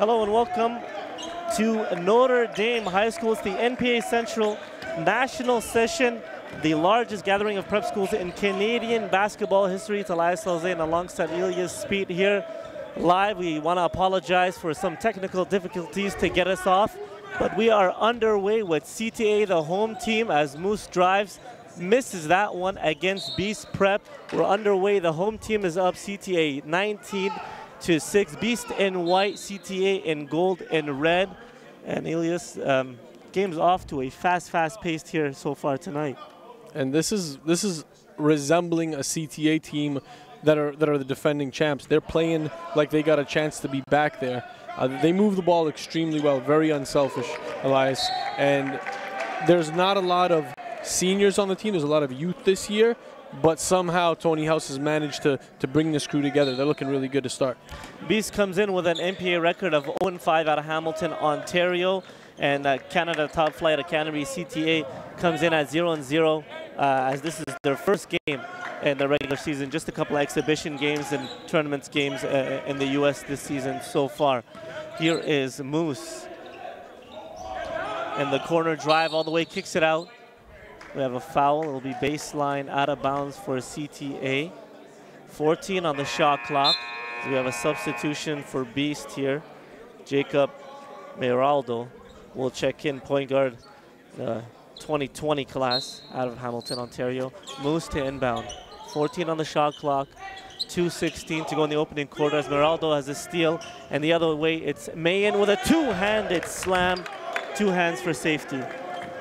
Hello and welcome to Notre Dame High School. It's the NPA Central National Session, the largest gathering of prep schools in Canadian basketball history. It's Elias Salzain alongside Ilias Speed here live. We want to apologize for some technical difficulties to get us off, but we are underway with CTA, the home team, as Moose drives, misses that one against B.E.A.S.T Prep. We're underway. The home team is up, CTA 19-6. B.E.A.S.T in white, CTA in gold and red. And Ilias, game's off to a fast pace here so far tonight. And this is resembling a CTA team that are the defending champs. They're playing like they got a chance to be back there. They move the ball extremely well, very unselfish, Elias. And there's not a lot of seniors on the team. There's a lot of youth this year. But somehow Tony House has managed to bring this crew together. They're looking really good to start. B.E.A.S.T comes in with an NPA record of 0-5 out of Hamilton, Ontario. And Canada TopFlight Academy, CTA, comes in at 0-0 as this is their first game in the regular season. Just a couple of exhibition games and tournaments games in the U.S. this season so far. Here is Moose. And the corner drive all the way, kicks it out. We have a foul. It will be baseline out of bounds for CTA. 14 on the shot clock. So we have a substitution for B.E.A.S.T here. Jacob Meraldo will check in, point guard, the 2020 class out of Hamilton, Ontario. Moose to inbound. 14 on the shot clock. 2:16 to go in the opening quarter as Meraldo has a steal. And the other way, it's Mayen with a two-handed slam. Two hands for safety.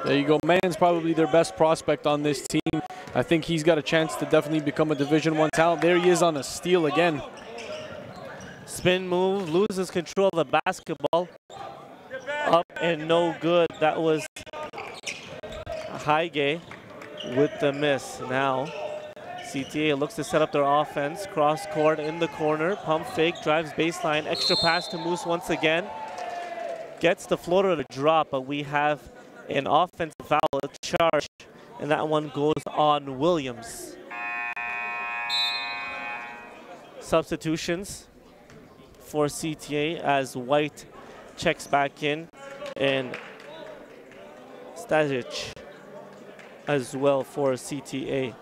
There you go. Mayen's probably their best prospect on this team. I think he's got a chance to definitely become a Division I talent. There he is on a steal again. Spin move, loses control of the basketball. Up and no good. That was Haige with the miss. Now CTA looks to set up their offense. Cross court in the corner. Pump fake, drives baseline. Extra pass to Moose once again. Gets the floater to drop, but we have an offensive foul charge, and that one goes on Williams. Substitutions for CTA as White checks back in, and Stajic as well for CTA.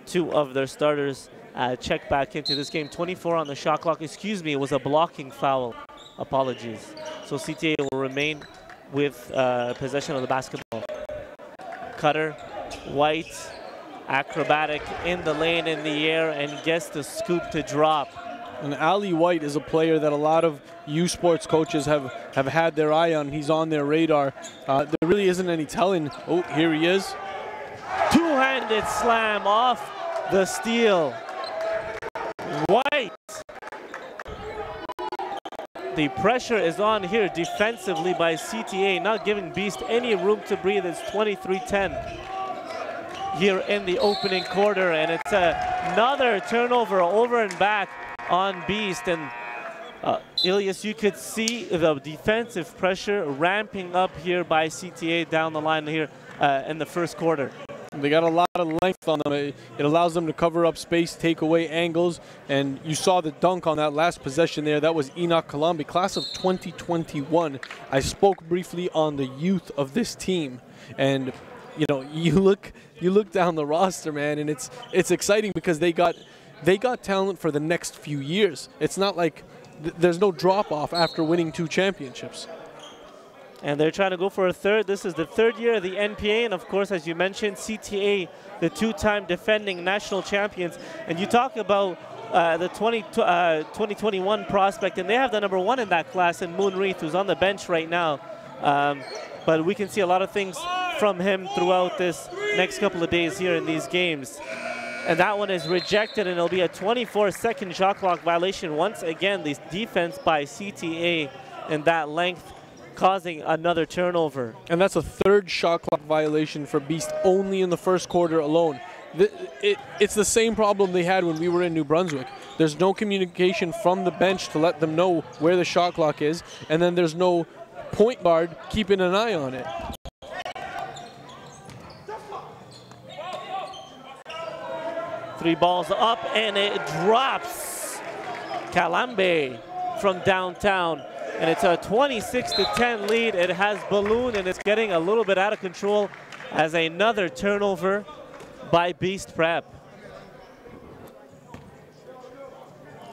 Two of their starters check back into this game. 24 on the shot clock. Excuse me, it was a blocking foul. Apologies. So CTA will remain with possession of the basketball. Cutter, White, acrobatic in the lane in the air and gets the scoop to drop. And Ali White is a player that a lot of U Sports coaches have had their eye on. He's on their radar. There really isn't any telling. Oh, here he is. Two-handed slam off the steal. White. The pressure is on here defensively by CTA, not giving B.E.A.S.T any room to breathe. It's 23-10 here in the opening quarter, and it's another turnover over and back on B.E.A.S.T. And Ilias, you could see the defensive pressure ramping up here by CTA down the line here in the first quarter. They got a lot of length on them. It allows them to cover up space, take away angles, and you saw the dunk on that last possession there. That was Enoch Colombi, class of 2021. I spoke briefly on the youth of this team, and you know, you look down the roster, man, and it's exciting because they got talent for the next few years. It's not like there's no drop off after winning 2 championships. And they're trying to go for a third. This is the third year of the NPA, and of course, as you mentioned, CTA, the 2-time defending national champions. And you talk about the 2021 prospect, and they have the #1 in that class in Moon Reith, who's on the bench right now. But we can see a lot of things from him throughout this next couple of days here in these games. And that one is rejected, and it'll be a 24-second shot clock violation. Once again, the defense by CTA in that length, causing another turnover. And that's a 3rd shot clock violation for B.E.A.S.T only in the first quarter alone. It's the same problem they had when we were in New Brunswick. There's no communication from the bench to let them know where the shot clock is, and then there's no point guard keeping an eye on it. Three balls up, and it drops. Kalambe from downtown And it's a 26-10 lead. It has ballooned and it's getting a little bit out of control as another turnover by B.E.A.S.T Prep.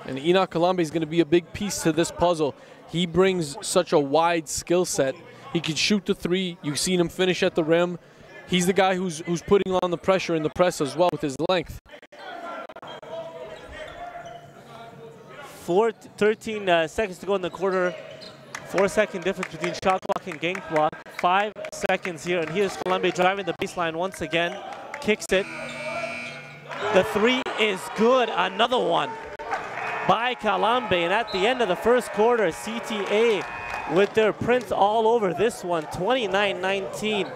And Enoch Kalambe is going to be a big piece to this puzzle. He brings such a wide skill set. He can shoot the three. You've seen him finish at the rim. He's the guy who's putting on the pressure in the press as well with his length. 13 seconds to go in the quarter. 4-second difference between shot clock and game clock. 5 seconds here, and here's Kalambe driving the baseline once again. Kicks it. The three is good. Another one by Kalambe, and at the end of the first quarter, CTA with their prints all over this one, 29-19.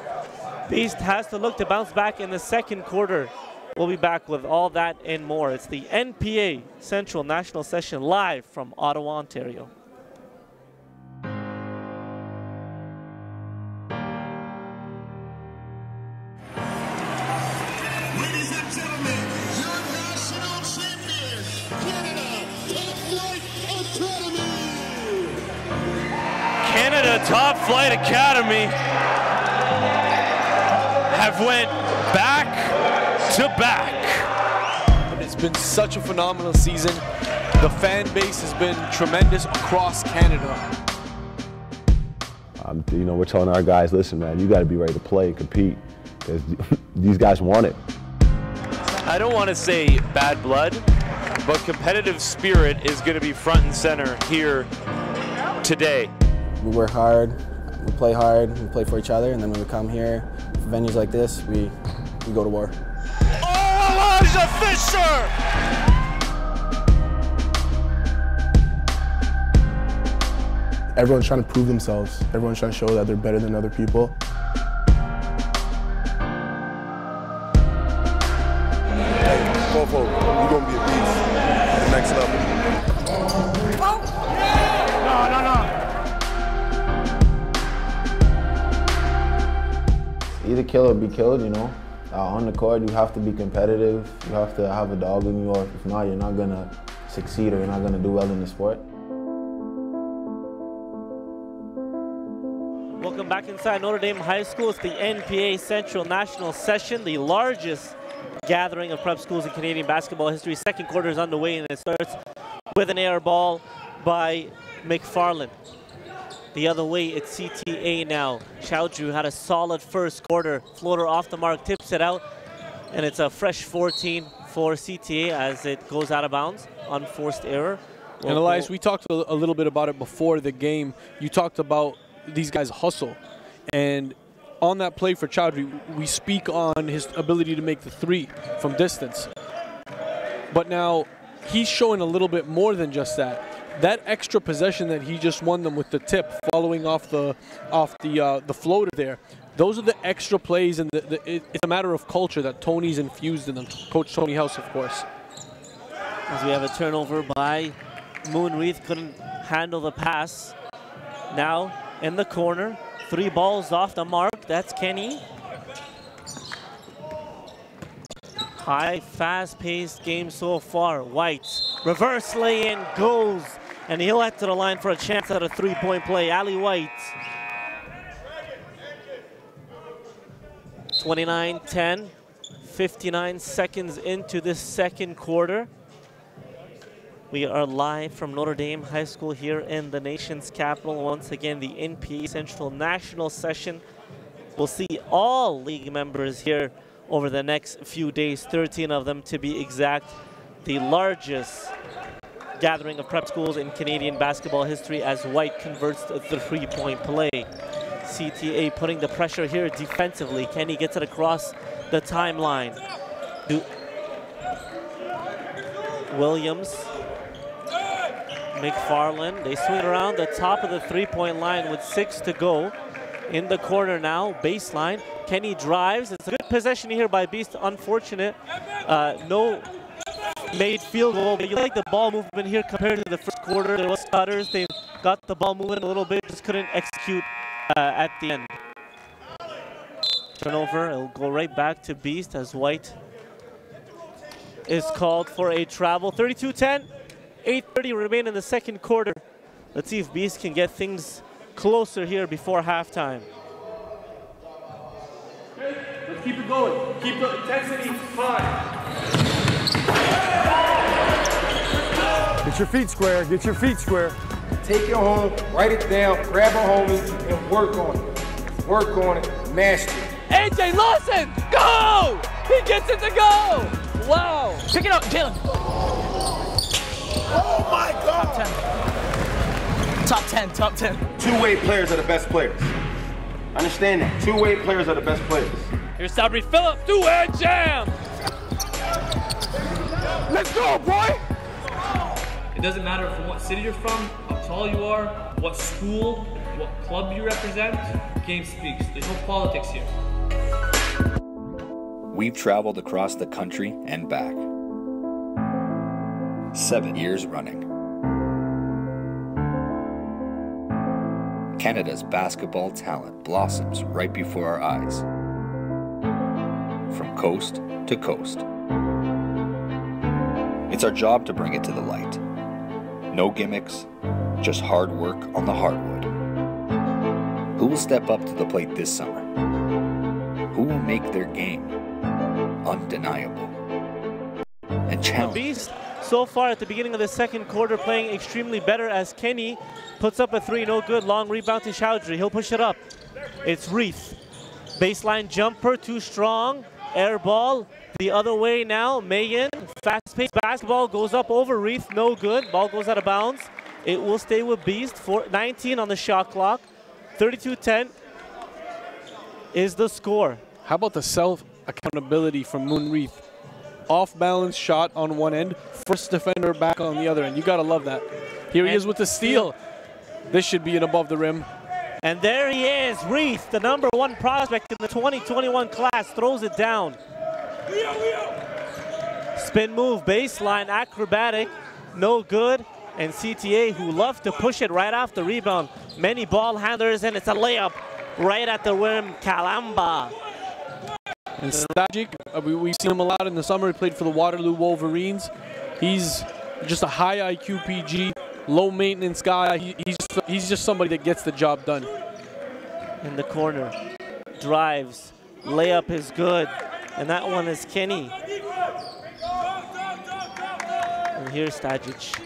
B.E.A.S.T has to look to bounce back in the second quarter. We'll be back with all that and more. It's the NPA Central National Session live from Ottawa, Ontario. Ladies and gentlemen, your national champion, Canada TopFlight Academy. Canada TopFlight Academy have went back to back. It's been such a phenomenal season. The fan base has been tremendous across Canada. You know, we're telling our guys, listen, man, you got to be ready to play and compete because these guys want it. I don't want to say bad blood, but competitive spirit is going to be front and center here today. We work hard, we play for each other, and then when we come here for venues like this, we go to war. Oh, Elijah Fisher! Everyone's trying to prove themselves. Everyone's trying to show that they're better than other people. Go forward. You're going to be a beast at the next level. No. Either kill or be killed, you know. On the court, you have to be competitive. You have to have a dog in you, or if not, you're not going to succeed or you're not going to do well in the sport. Welcome back inside Notre Dame High School. It's the NPA Central National Session, the largest gathering of prep schools in Canadian basketball history. Second quarter is underway, and it starts with an air ball by McFarland. The other way, it's CTA now. Chowdhury had a solid first quarter. Floater off the mark, tips it out, and it's a fresh 14 for CTA as it goes out of bounds. Unforced error. And Elias, we talked a little bit about it before the game. You talked about these guys hustle. And on that play for Chowdhury, we speak on his ability to make the three from distance. But now he's showing a little bit more than just that. That extra possession that he just won them with the tip, following off the floater there, those are the extra plays, and it's a matter of culture that Tony's infused in them. Coach Tony House, of course. As we have a turnover by Moonreath, couldn't handle the pass. Now in the corner, 3 balls off the mark. That's Kenny. High, fast-paced game so far. White, reverse lay-in goes, and he'll head to the line for a chance at a 3-point play. Ali White. 29-10, 59 seconds into this second quarter. We are live from Notre Dame High School here in the nation's capital. Once again, the NPA Central National Session. We'll see all league members here over the next few days, 13 of them to be exact. The largest gathering of prep schools in Canadian basketball history as White converts the 3-point play. CTA putting the pressure here defensively. Kenny gets it across the timeline. Williams, McFarland, they swing around the top of the 3-point line with 6 to go. In the corner now, baseline. Kenny drives. It's a good possession here by B.E.A.S.T. Unfortunate. No made field goal, but you like the ball movement here compared to the first quarter. There was stutters. They got the ball moving a little bit, just couldn't execute at the end. Turnover. It'll go right back to B.E.A.S.T. as White is called for a travel. 32-10. 8:30 remain in the second quarter. Let's see if B.E.A.S.T can get things closer here before halftime. Let's keep it going. Keep the intensity high. Get your feet square. Get your feet square. Take it home, write it down, grab a homie, and work on it. Work on it, master it. AJ Lawson, go! He gets it to go! Wow. Pick it up, Jalen. Oh my God! Top 10, top 10. Two-way players are the best players. Understand that. Two-way players are the best players. Here's Sabri Phillips, two-hand jam! Let's go, boy! It doesn't matter from what city you're from, how tall you are, what school, what club you represent. Game speaks. There's no politics here. We've traveled across the country and back. 7 years running. Canada's basketball talent blossoms right before our eyes. From coast to coast. It's our job to bring it to the light. No gimmicks, just hard work on the hardwood. Who will step up to the plate this summer? Who will make their game undeniable and challenge? B.E.A.S.T so far at the beginning of the second quarter playing extremely better as Kenny puts up a three, no good. Long rebound to Chowdhury. He'll push it up. It's Reith. Baseline jumper, too strong. Air ball the other way now. Mayan, fast-paced basketball goes up over Reith, no good. Ball goes out of bounds. It will stay with B.E.A.S.T. 19 on the shot clock. 32-10 is the score. How about the self-accountability from Moon Reith? Off-balance shot on one end, first defender back on the other end. You gotta love that. Here he is with the steal. This should be an above the rim. And there he is, Reith, the #1 prospect in the 2021 class, throws it down. Spin move, baseline, acrobatic, no good. And CTA, who love to push it right off the rebound. Many ball handlers, and it's a layup right at the rim. Kalamba. And Stajic, we've seen him a lot in the summer. He played for the Waterloo Wolverines. He's just a high IQ PG, low maintenance guy. He's just somebody that gets the job done. In the corner, drives, layup is good, and that one is Kenny. And here's Stajic.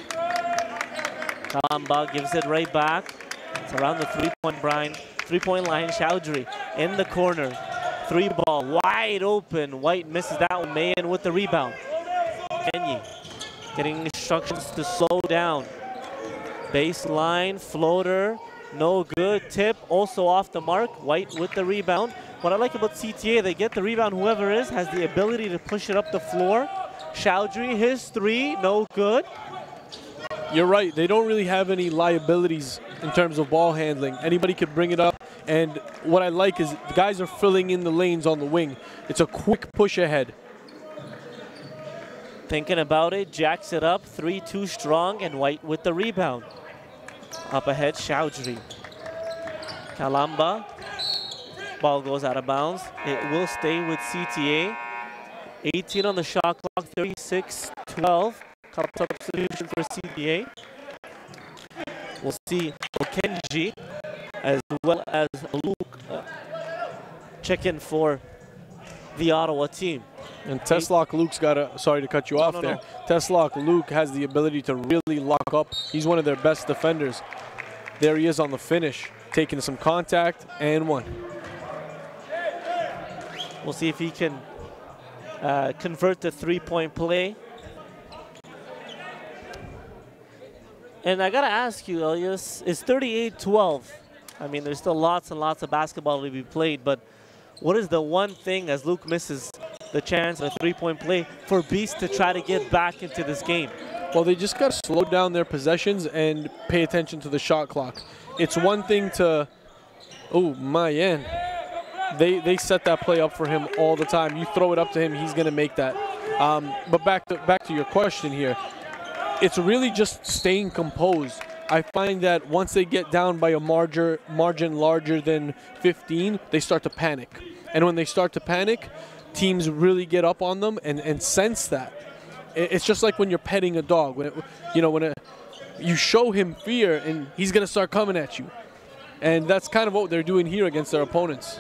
Kalamba gives it right back. It's around the three-point line. Chowdhury in the corner. Three ball, wide open. White misses that one. Mayan with the rebound. Kenny getting instructions to slow down. Baseline, floater, no good. Tip, also off the mark. White with the rebound. What I like about CTA, they get the rebound. Whoever has the ability to push it up the floor. Chowdhury, his three, no good. You're right. They don't really have any liabilities in terms of ball handling. Anybody could bring it up. And what I like is the guys are filling in the lanes on the wing. It's a quick push ahead. Thinking about it, jacks it up. 3 too strong, and White with the rebound. Up ahead, Chowdhury. Kalamba. Ball goes out of bounds. It will stay with CTA. 18 on the shot clock, 36-12. Couple substitutions for CTA. We'll see Okenji as well as Luke check in for the Ottawa team. And Teslock Luke's got a, sorry to cut you off there. Teslock Luke has the ability to really lock up. He's one of their best defenders. There he is on the finish, taking some contact and one. We'll see if he can convert the three-point play. And I gotta ask you, Elias, it's 38-12. I mean, there's still lots and lots of basketball to be played, but what is the one thing, as Luke misses the chance of a three-point play, for B.E.A.S.T to try to get back into this game? Well, they just got to slow down their possessions and pay attention to the shot clock. It's one thing to, oh, Mayan. They set that play up for him all the time. You throw it up to him, he's going to make that. But back to your question here. It's really just staying composed. I find that once they get down by a margin larger than 15, they start to panic. And when they start to panic, teams really get up on them and sense that. It's just like when you're petting a dog. When you show him fear, and he's going to start coming at you. And that's kind of what they're doing here against their opponents.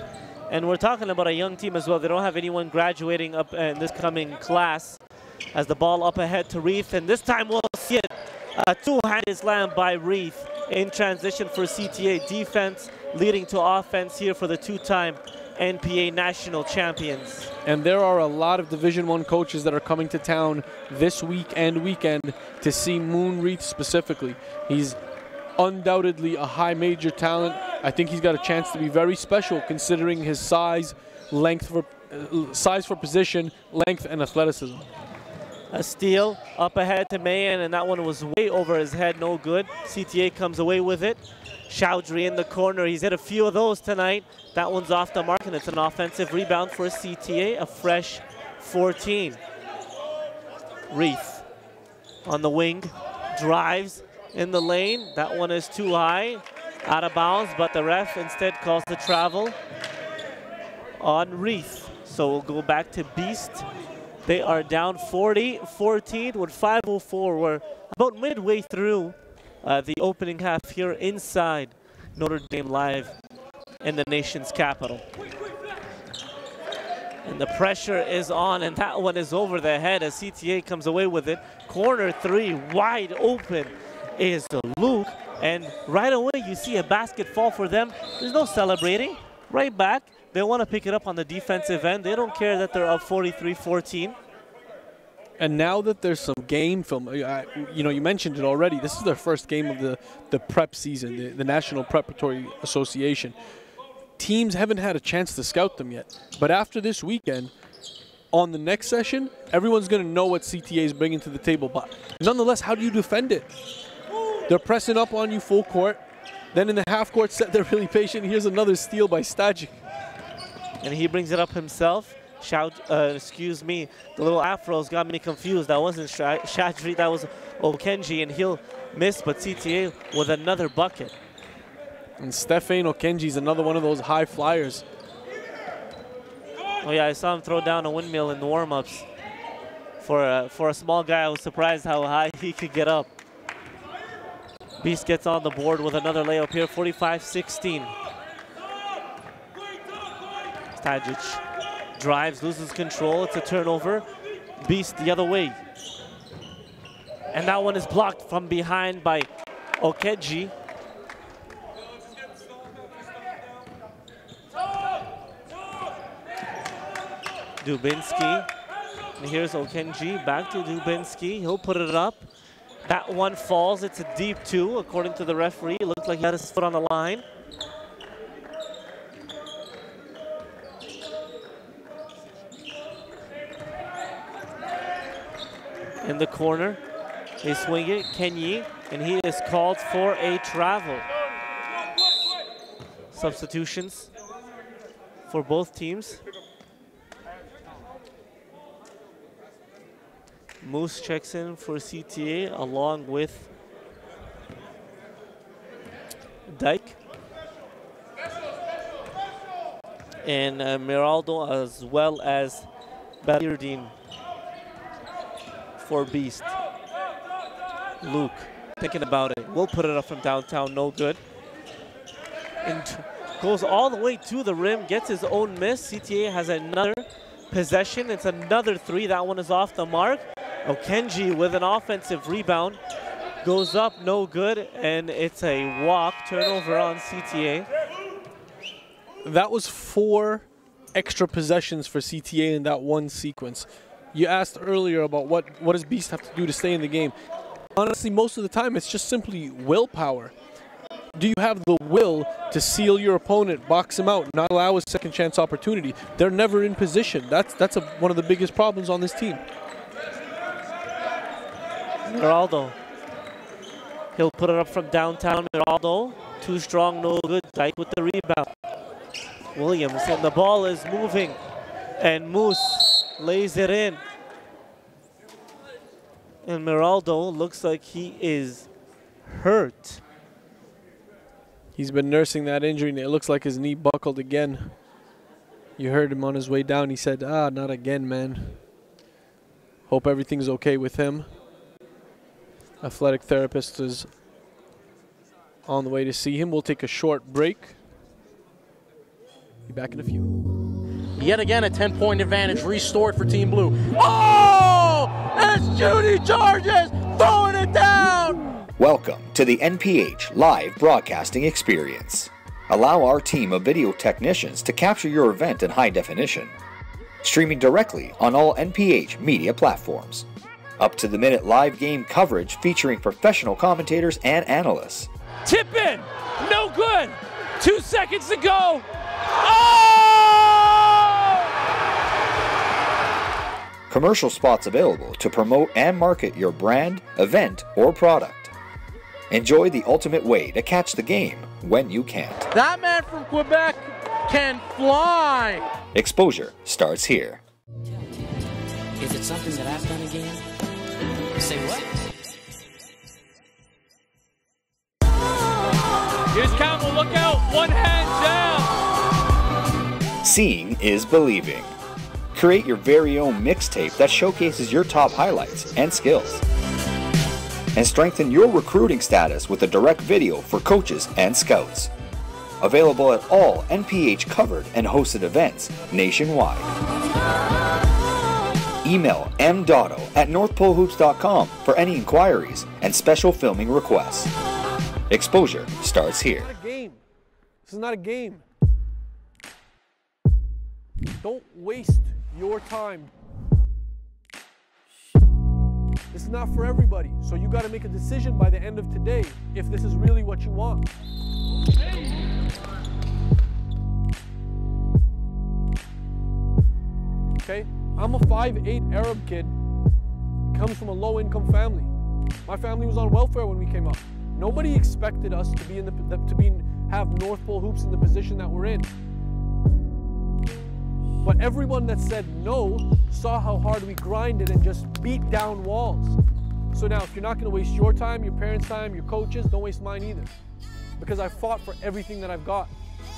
And we're talking about a young team as well. They don't have anyone graduating up in this coming class. As the ball up ahead to Reith, and this time we'll see it. A two-handed slam by Reith in transition for CTA. Defense leading to offense here for the two-time NPA national champions. And there are a lot of Division I coaches that are coming to town this week and weekend to see Moon Reith specifically. He's undoubtedly a high major talent. I think he's got a chance to be very special considering his size, size for position, length, and athleticism. A steal up ahead to Mayan, and that one was way over his head, no good. CTA comes away with it. Chowdhury in the corner, he's hit a few of those tonight. That one's off the mark, and it's an offensive rebound for CTA, a fresh 14. Reith on the wing, drives in the lane. That one is too high, out of bounds, but the ref instead calls the travel on Reith. So we'll go back to B.E.A.S.T. They are down 40-14 with 5:04. We're about midway through the opening half here inside Notre Dame Live in the nation's capital. And the pressure is on, and that one is over the head as CTA comes away with it. Corner three, wide open is Luke. And right away you see a basket fall for them. There's no celebrating. Right back. They want to pick it up on the defensive end. They don't care that they're up 43-14. And now that there's some game film, you know, you mentioned it already. This is their first game of the prep season, the National Preparatory Association. Teams haven't had a chance to scout them yet. But after this weekend, on the next session, everyone's going to know what CTA is bringing to the table. But nonetheless, how do you defend it? They're pressing up on you full court. Then in the half-court set, they're really patient. Here's another steal by Stajic. And he brings it up himself. Excuse me, the little afros got me confused. That wasn't Chowdhury, that was Okenji, and he'll miss, but CTA with another bucket. And Stefan Okenji is another one of those high flyers. Oh yeah, I saw him throw down a windmill in the warm-ups. For a small guy, I was surprised how high he could get up. B.E.A.S.T gets on the board with another layup here, 45-16. Stajic drives, loses control. It's a turnover. B.E.A.S.T the other way. And that one is blocked from behind by Okenji. Dubinsky. And here's Okenji. Back to Dubinsky. He'll put it up. That one falls. It's a deep two, according to the referee. It looked like he had his foot on the line. In the corner, they swing it, Kenyi, and he is called for a travel. Substitutions for both teams. Moose checks in for CTA along with Dyke. And Miraldo as well as Balirdine for B.E.A.S.T. Luke thinking about it. We'll put it up from downtown, no good. And goes all the way to the rim, gets his own miss. CTA has another possession. It's another three. That one is off the mark. Okenji with an offensive rebound. Goes up, no good, and it's a walk. Turnover on CTA. That was 4 extra possessions for CTA in that one sequence. You asked earlier about what does B.E.A.S.T have to do to stay in the game. Honestly, most of the time, it's just simply willpower. Do you have the will to seal your opponent, box him out, not allow a second chance opportunity? They're never in position. That's one of the biggest problems on this team. Miraldo. He'll put it up from downtown. Miraldo, too strong, no good. Dyke with the rebound. Williams, and the ball is moving. And Moose lays it in. And Miraldo looks like he is hurt. He's been nursing that injury, and it looks like his knee buckled again. You heard him on his way down. He said, not again, man. Hope everything's okay with him. Athletic therapist is on the way to see him. We'll take a short break. Be back in a few. Yet again, a 10-point advantage restored for Team Blue. Oh! It's Judy Georges throwing it down! Welcome to the NPH live broadcasting experience. Allow our team of video technicians to capture your event in high definition. Streaming directly on all NPH media platforms. Up-to-the-minute live game coverage featuring professional commentators and analysts. Tip in, no good. 2 seconds to go. Oh! Commercial spots available to promote and market your brand, event, or product. Enjoy the ultimate way to catch the game when you can't. That man from Quebec can fly. Exposure starts here. Is it something that I've done again? Say what? Here's Campbell, look out, one hand down. Seeing is believing. Create your very own mixtape that showcases your top highlights and skills. And strengthen your recruiting status with a direct video for coaches and scouts. Available at all NPH covered and hosted events nationwide. Email m.dotto@northpolehoops.com for any inquiries and special filming requests. Exposure starts here. This is not a game. Don't waste your time. This is not for everybody, so you got to make a decision by the end of today if this is really what you want. Okay, I'm a 5'8" Arab kid, comes from a low-income family. My family was on welfare when we came up. Nobody expected us to be in have North Pole Hoops in the position that we're in. But everyone that said no saw how hard we grinded and just beat down walls. So now, if you're not going to waste your time, your parents' time, your coaches, don't waste mine either. Because I fought for everything that I've got.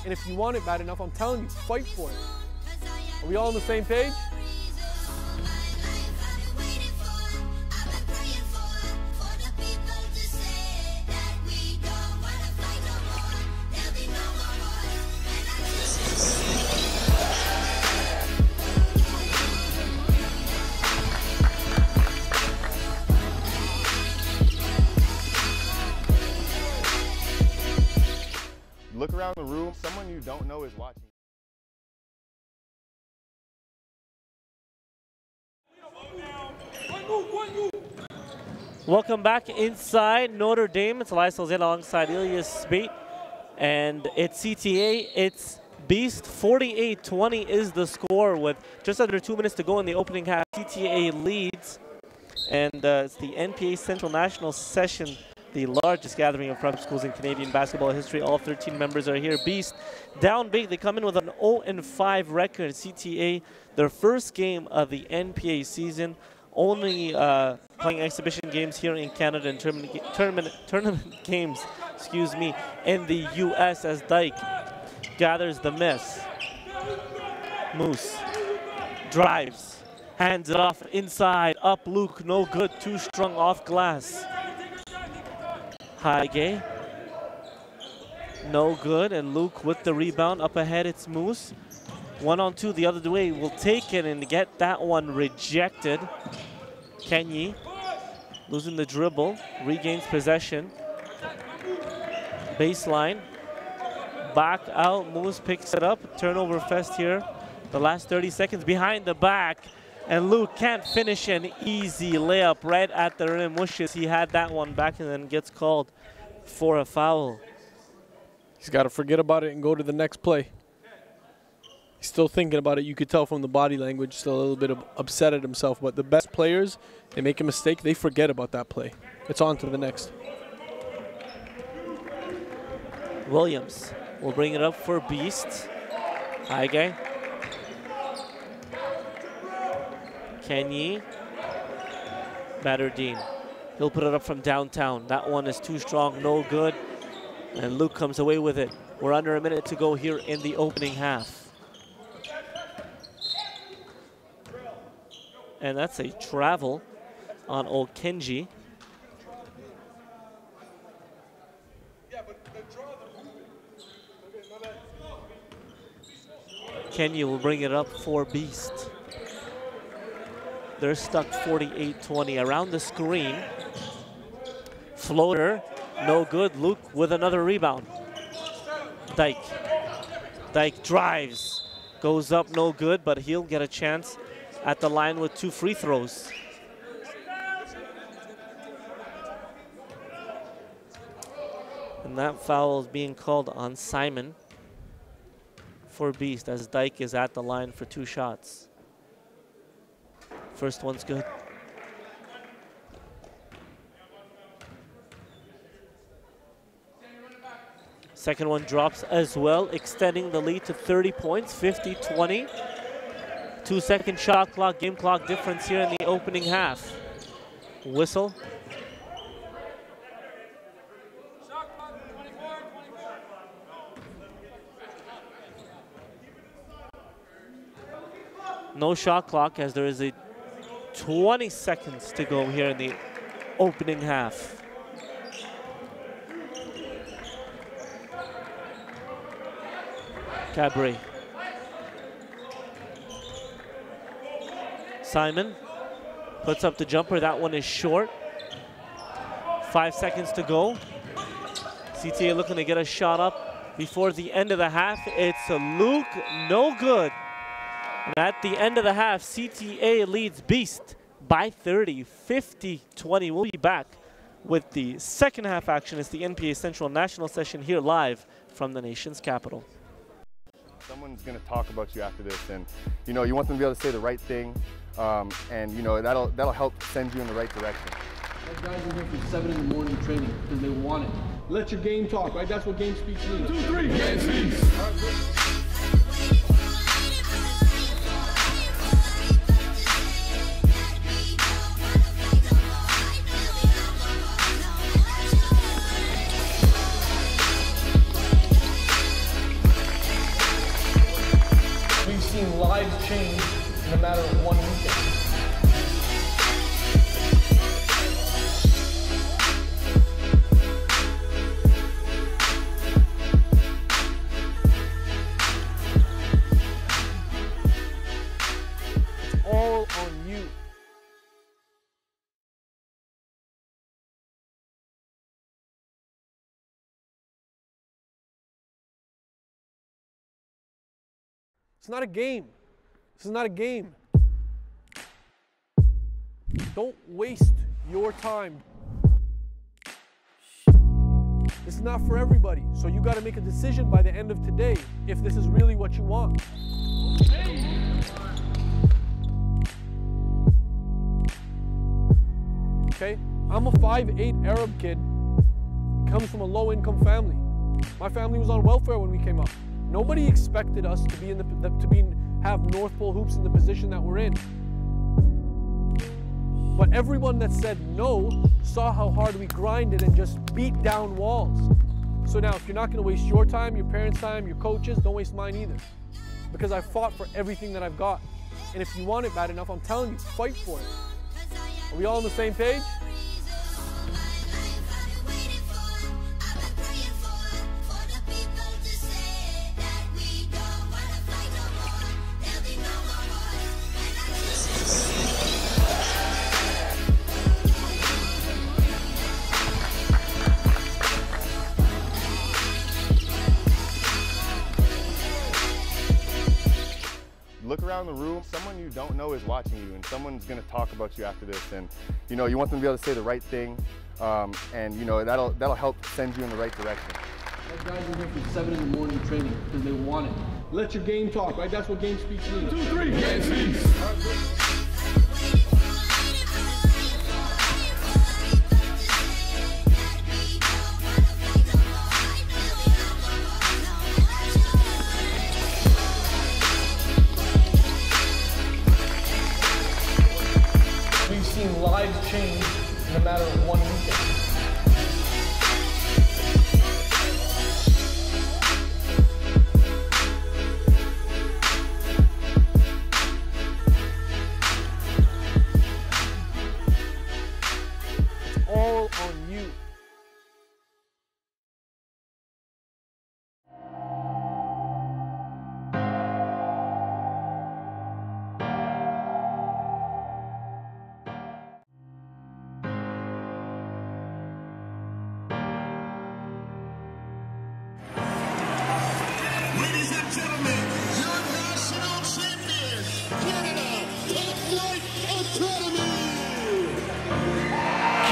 And if you want it bad enough, I'm telling you, fight for it. Are we all on the same page? Look around the room, someone you don't know is watching. Welcome back inside Notre Dame. It's Elias Alzena alongside Elias Spate. And it's CTA, it's B.E.A.S.T. 48-20 is the score with just under 2 minutes to go in the opening half. CTA leads. And it's the NPA Central National Session, the largest gathering of prep schools in Canadian basketball history. All 13 members are here. B.E.A.S.T. down big. They come in with an 0-5 record. CTA, their first game of the NPA season. Only playing exhibition games here in Canada and tournament games, in the U.S. as Dyke gathers the miss. Moose drives, hands it off inside, up Luke, no good, too strong off glass. Haige, no good, and Luke with the rebound. Up ahead, it's Moose. 1-on-2 the other way, will take it and get that one rejected. Kenyi losing the dribble, regains possession. Baseline, back out, Moose picks it up. Turnover fest here. The last 30 seconds behind the back. And Luke can't finish an easy layup right at the rim. Wishes he had that one back and then gets called for a foul. He's got to forget about it and go to the next play. He's still thinking about it. You could tell from the body language, still a little bit upset at himself. But the best players, they make a mistake, they forget about that play. It's on to the next. Williams will bring it up for B.E.A.S.T. Haige. Kenyi. Batterdine. He'll put it up from downtown. That one is too strong, no good. And Luke comes away with it. We're under a minute to go here in the opening half. And that's a travel on old Kenji. Kenya will bring it up for B.E.A.S.T. They're stuck 48-20 around the screen. Floater, no good. Luke with another rebound. Dyke. Dyke drives, goes up, no good, but he'll get a chance at the line with 2 free throws. And that foul is being called on Simon for B.E.A.S.T. as Dyke is at the line for 2 shots. First one's good. Second one drops as well, extending the lead to 30 points, 50-20. 2-second shot clock, game clock difference here in the opening half. Whistle. No shot clock as there is a 20 seconds to go here in the opening half. Cabri. Simon puts up the jumper. That one is short. 5 seconds to go. CTA looking to get a shot up before the end of the half. It's a Luke, no good. And at the end of the half, CTA leads B.E.A.S.T. by 30, 50-20. We'll be back with the second half action. It's the NPA Central National Session here live from the nation's capital. Someone's going to talk about you after this, and you know you want them to be able to say the right thing, and you know that'll help send you in the right direction. Those guys are here from 7 in the morning training because they want it. Let your game talk, right? That's what game speaks means. 2, 3, game speaks. We've seen lives change in a matter of 1 weekend. All on you. It's not a game. This is not a game. Don't waste your time. This is not for everybody, so you got to make a decision by the end of today if this is really what you want. Okay, I'm a 5'8" Arab kid, comes from a low-income family. My family was on welfare when we came up. Nobody expected us to be have North Pole hoops in the position that we're in. But everyone that said no saw how hard we grinded and just beat down walls. So now, if you're not going to waste your time, your parents' time, your coaches, don't waste mine either. Because I fought for everything that I've got. And if you want it bad enough, I'm telling you, fight for it. Are we all on the same page? Look around the room, someone you don't know is watching you, and someone's going to talk about you after this, and you know you want them to be able to say the right thing, and you know that'll help send you in the right direction. Those guys are here from 7 in the morning training because they want it. Let your game talk, right? That's what game speaks means. 2, 3, game speaks. Lives change in a matter of 1 weekend. It's all on you.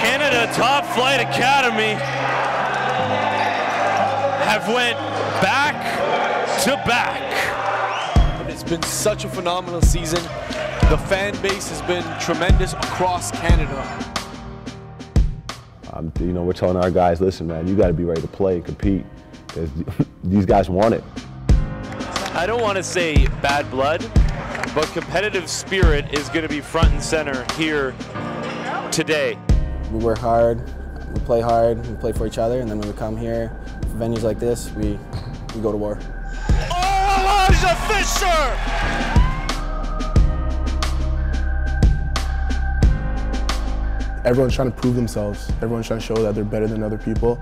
Canada TopFlight Academy have went back to back. It's been such a phenomenal season. The fan base has been tremendous across Canada. You know, we're telling our guys, listen, man, you got to be ready to play and compete because these guys want it. I don't want to say bad blood, but competitive spirit is going to be front and center here today. We work hard, we play for each other, and then when we come here, for venues like this, we go to war. Oh, Elijah Fisher! Everyone's trying to prove themselves. Everyone's trying to show that they're better than other people.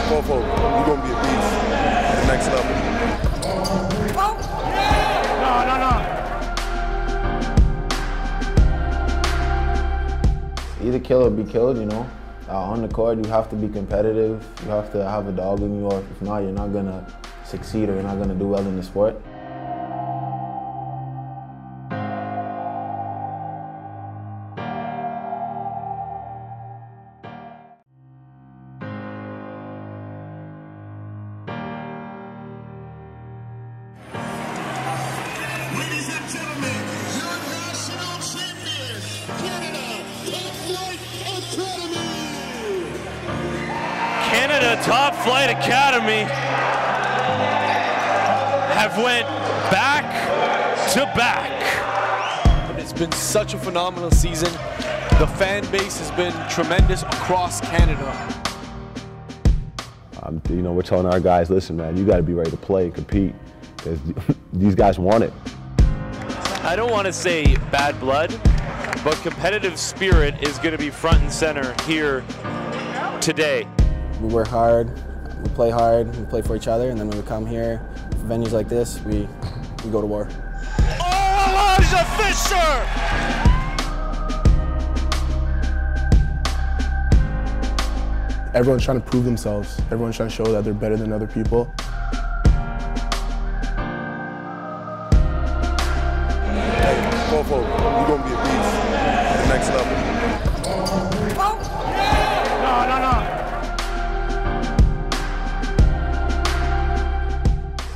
Go forward. You're going to be a beast at the next level. Either kill or be killed, you know. On the court, you have to be competitive. You have to have a dog in you, or if not, you're not going to succeed or you're not going to do well in the sport. Ladies and gentlemen, your national champions, Canada TopFlight Academy. Canada TopFlight Academy have went back to back. It's been such a phenomenal season. The fan base has been tremendous across Canada. You know, we're telling our guys, listen, man, you got to be ready to play and compete because these guys want it. I don't want to say bad blood, but competitive spirit is going to be front and center here today. We work hard, we play for each other, and then when we come here, for venues like this, we go to war. Oh, Elijah Fisher! Everyone's trying to prove themselves. Everyone's trying to show that they're better than other people. Go forward. You're going to be a beast at the next level.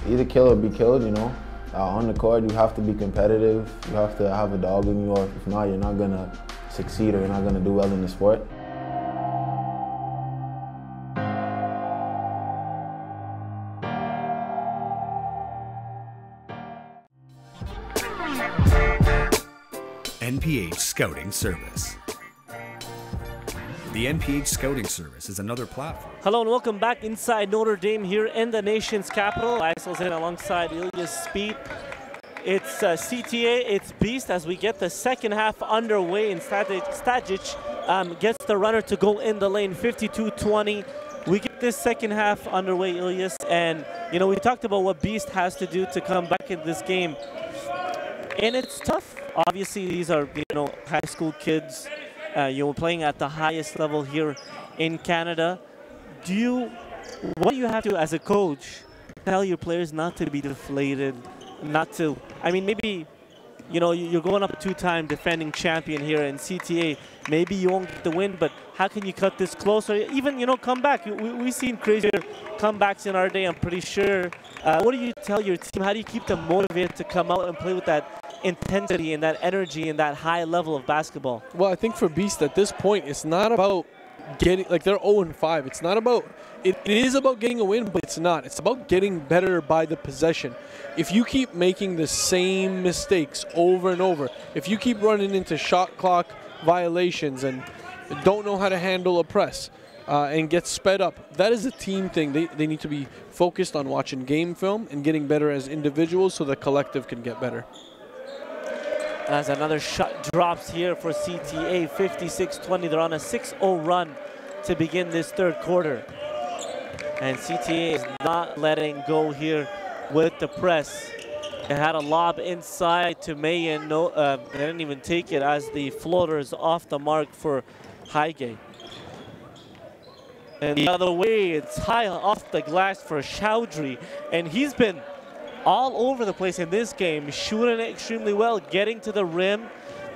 Either kill or be killed, you know. On the court, you have to be competitive. You have to have a dog in you, or if not, you're not going to succeed or you're not going to do well in the sport. NPH Scouting Service. The NPH Scouting Service is another platform. Hello and welcome back inside Notre Dame here in the nation's capital. Isol's in alongside Ilya Speed. It's CTA, it's B.E.A.S.T as we get the second half underway, and Stajic gets the runner to go in the lane, 52-20. We get this second half underway, Ilyas, and you know, we talked about what B.E.A.S.T has to do to come back in this game. And it's tough. Obviously, these are, you know, high school kids, playing at the highest level here in Canada. What do you have to, as a coach, tell your players not to be deflated, not to, I mean, maybe, you know, you're going up a two-time defending champion here in CTA. Maybe you won't get the win, but how can you cut this closer? Even, you know, come back. We've seen crazier comebacks in our day, I'm pretty sure. What do you tell your team? How do you keep them motivated to come out and play with that intensity and that energy and that high level of basketball? Well, I think for B.E.A.S.T at this point, it's not about getting, like, they're 0-5. It's not about, it is about getting a win, but it's not. It's about getting better by the possession. If you keep making the same mistakes over and over, if you keep running into shot clock violations and don't know how to handle a press and get sped up, that is a team thing. They need to be focused on watching game film and getting better as individuals so the collective can get better. As another shot drops here for CTA, 56-20. They're on a 6-0 run to begin this third quarter. And CTA is not letting go here with the press. They had a lob inside to Mayan. No, they didn't even take it as the floater is off the mark for Highgate. And the other way, it's high off the glass for Chowdhury. And he's been all over the place in this game, shooting it extremely well, getting to the rim,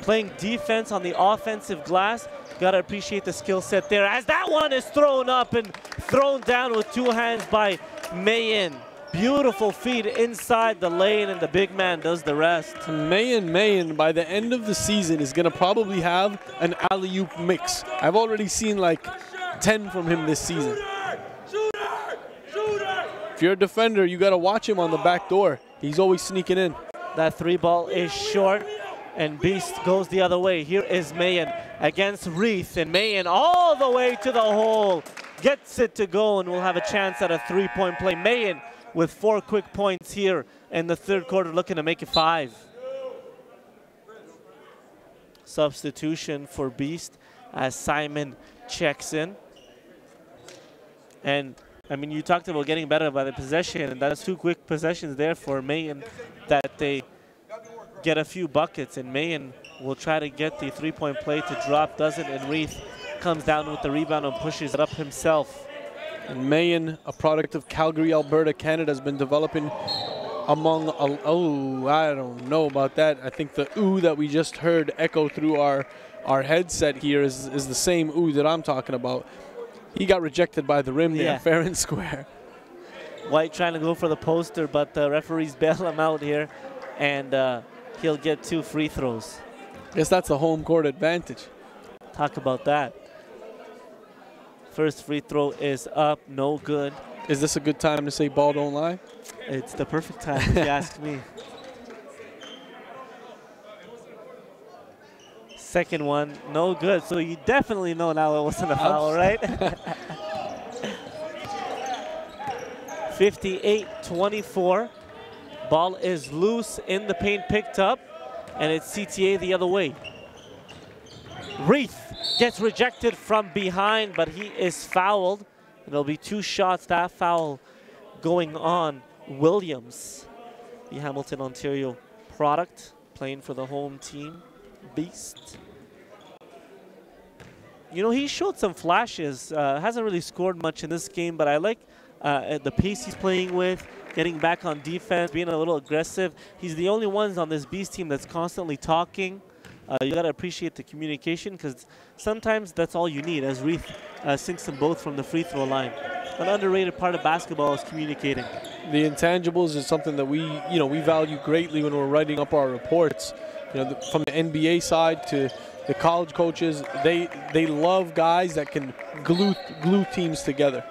playing defense on the offensive glass. Got to appreciate the skill set there as that one is thrown up and thrown down with 2 hands by Mayen. Beautiful feed inside the lane, and the big man does the rest. Mayen, by the end of the season, is going to probably have an alley-oop mix. I've already seen like 10 from him this season. If you're a defender, you got to watch him on the back door. He's always sneaking in. That 3 ball is short, and Beast goes the other way. Here is Mayen against Reith, and Mayen all the way to the hole. Gets it to go, and we'll have a chance at a 3-point play. Mayen with 4 quick points here in the 3rd quarter, looking to make it 5. Substitution for Beast as Simon checks in. And I mean, you talked about getting better by the possession, and that's 2 quick possessions there for Mayen that they get a few buckets, and Mayen will try to get the 3-point play to drop, doesn't, and Reith comes down with the rebound and pushes it up himself. And Mayen, a product of Calgary, Alberta, Canada, has been developing among, oh, I don't know about that. I think the ooh that we just heard echo through our headset here is the same ooh that I'm talking about. He got rejected by the rim there, fair and square. White trying to go for the poster, but the referees bail him out here, and he'll get 2 free throws. Guess that's a home court advantage. Talk about that. First free throw is up, no good. Is this a good time to say ball don't lie? It's the perfect time, if you ask me. Second one, no good. So you definitely know now it wasn't a foul, right? 58-24. Ball is loose in the paint, picked up, and it's CTA the other way. Reith gets rejected from behind, but he is fouled. There'll be 2 shots, that foul going on Williams, the Hamilton, Ontario product, playing for the home team, Beast. You know, he showed some flashes, hasn't really scored much in this game, but I like the pace he's playing with, getting back on defense, being a little aggressive. He's the only one on this Beast team that's constantly talking. You got to appreciate the communication, because sometimes that's all you need, as Reith sinks them both from the free throw line. An underrated part of basketball is communicating. The intangibles is something that we value greatly when we're writing up our reports. You know, from the NBA side to the college coaches, they love guys that can glue teams together.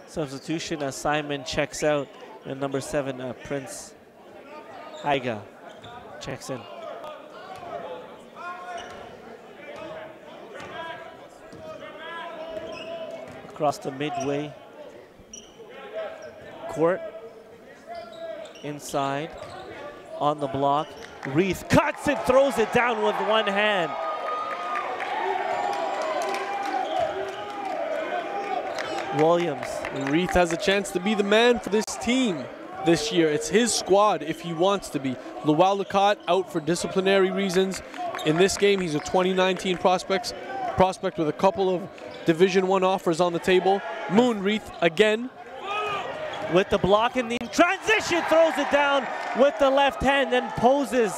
Substitution as Simon checks out, and number 7, Prince Haiga checks in. Across the midway court, inside, on the block. Reith cuts and throws it down with 1 hand. Williams. And Reith has a chance to be the man for this team this year. It's his squad if he wants to be. Luau Lacotte out for disciplinary reasons. In this game, he's a 2019 prospect with a couple of Division I offers on the table. Moon Reith again. With the block in the transition, throws it down with the left hand, then poses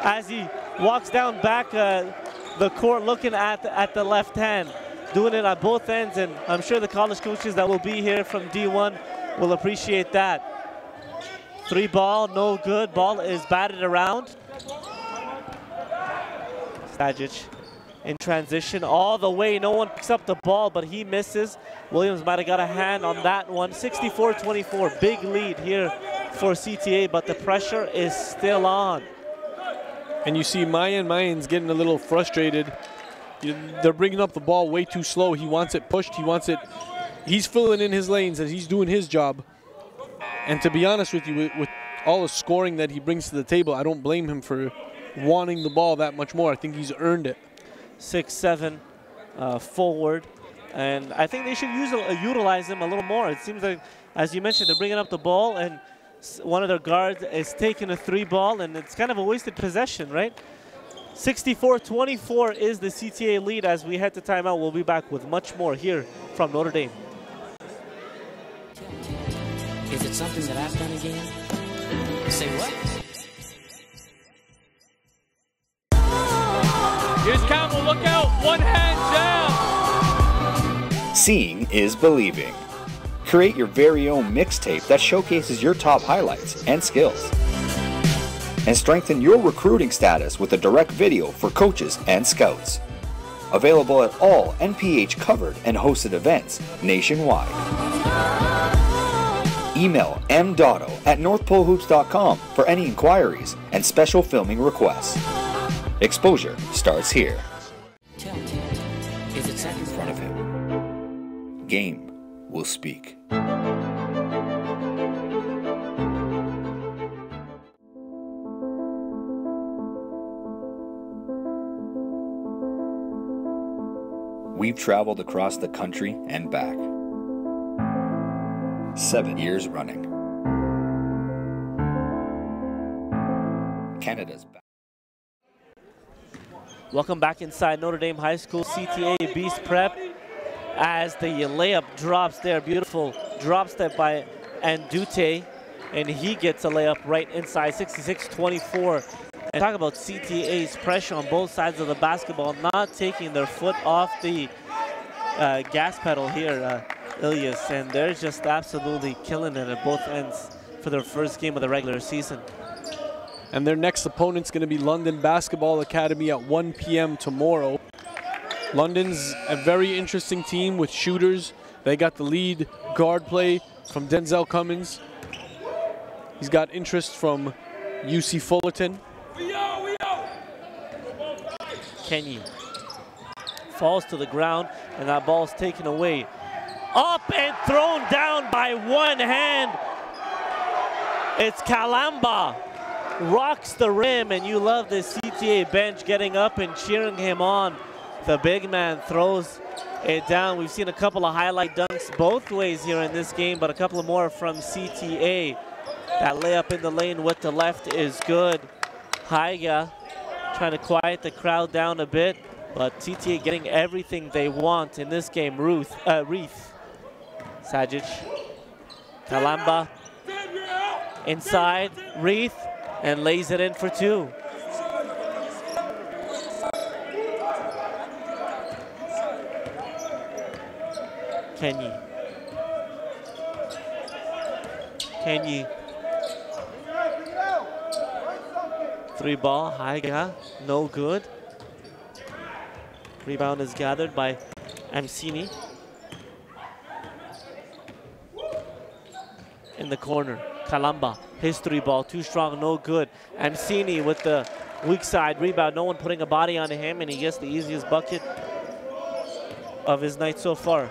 as he walks down back the court looking at the left hand. Doing it at both ends, and I'm sure the college coaches that will be here from D1 will appreciate that. 3 ball, no good. Ball is batted around. Stajic in transition all the way. No one picks up the ball, but he misses. Williams might have got a hand on that one. 64-24, big lead here for CTA, but the pressure is still on. And you see Mayen's getting a little frustrated. They're bringing up the ball way too slow. He wants it pushed. He wants it. He's filling in his lanes as he's doing his job. And to be honest with you, with all the scoring that he brings to the table, I don't blame him for wanting the ball that much more. I think he's earned it. 6'7", forward, and I think they should utilize him a little more. It seems like, as you mentioned, they're bringing up the ball, and one of their guards is taking a 3 ball, and it's kind of a wasted possession, right? 64-24 is the CTA lead. As we head to timeout, we'll be back with much more here from Notre Dame. Is it something that I've done again? Say what? Here's Campbell, look out, one hand jab. Seeing is believing. Create your very own mixtape that showcases your top highlights and skills. And strengthen your recruiting status with a direct video for coaches and scouts. Available at all NPH covered and hosted events nationwide. Email m.dotto@northpolehoops.com for any inquiries and special filming requests. Exposure starts here. Is it In front of him. Game will speak. We've traveled across the country and back. 7 years running. Canada's back. Welcome back inside Notre Dame High School. CTA B.E.A.S.T prep as the layup drops there. Beautiful drop step by Andute, and he gets a layup right inside. 66-24. And talk about CTA's pressure on both sides of the basketball, not taking their foot off the gas pedal here, Ilyas, and they're just absolutely killing it at both ends for their first game of the regular season. And their next opponent's going to be London Basketball Academy at 1 p.m. tomorrow. London's a very interesting team with shooters. They got the lead guard play from Denzel Cummins. He's got interest from UC Fullerton. Kenny falls to the ground, and that ball's taken away. Up and thrown down by one hand. It's Kalamba. Rocks the rim, and you love the CTA bench getting up and cheering him on. The big man throws it down. We've seen a couple of highlight dunks both ways here in this game, but a couple of more from CTA. That layup in the lane with the left is good. Haiga trying to quiet the crowd down a bit, but CTA getting everything they want in this game. Reith, Sajic, Kalamba, inside, Reith, and lays it in for two. Kenny. Three ball, Haiga, no good. Rebound is gathered by Amsini. In the corner, Kalamba, his three ball, too strong, no good. Amsini with the weak side rebound, no one putting a body on him, and he gets the easiest bucket of his night so far.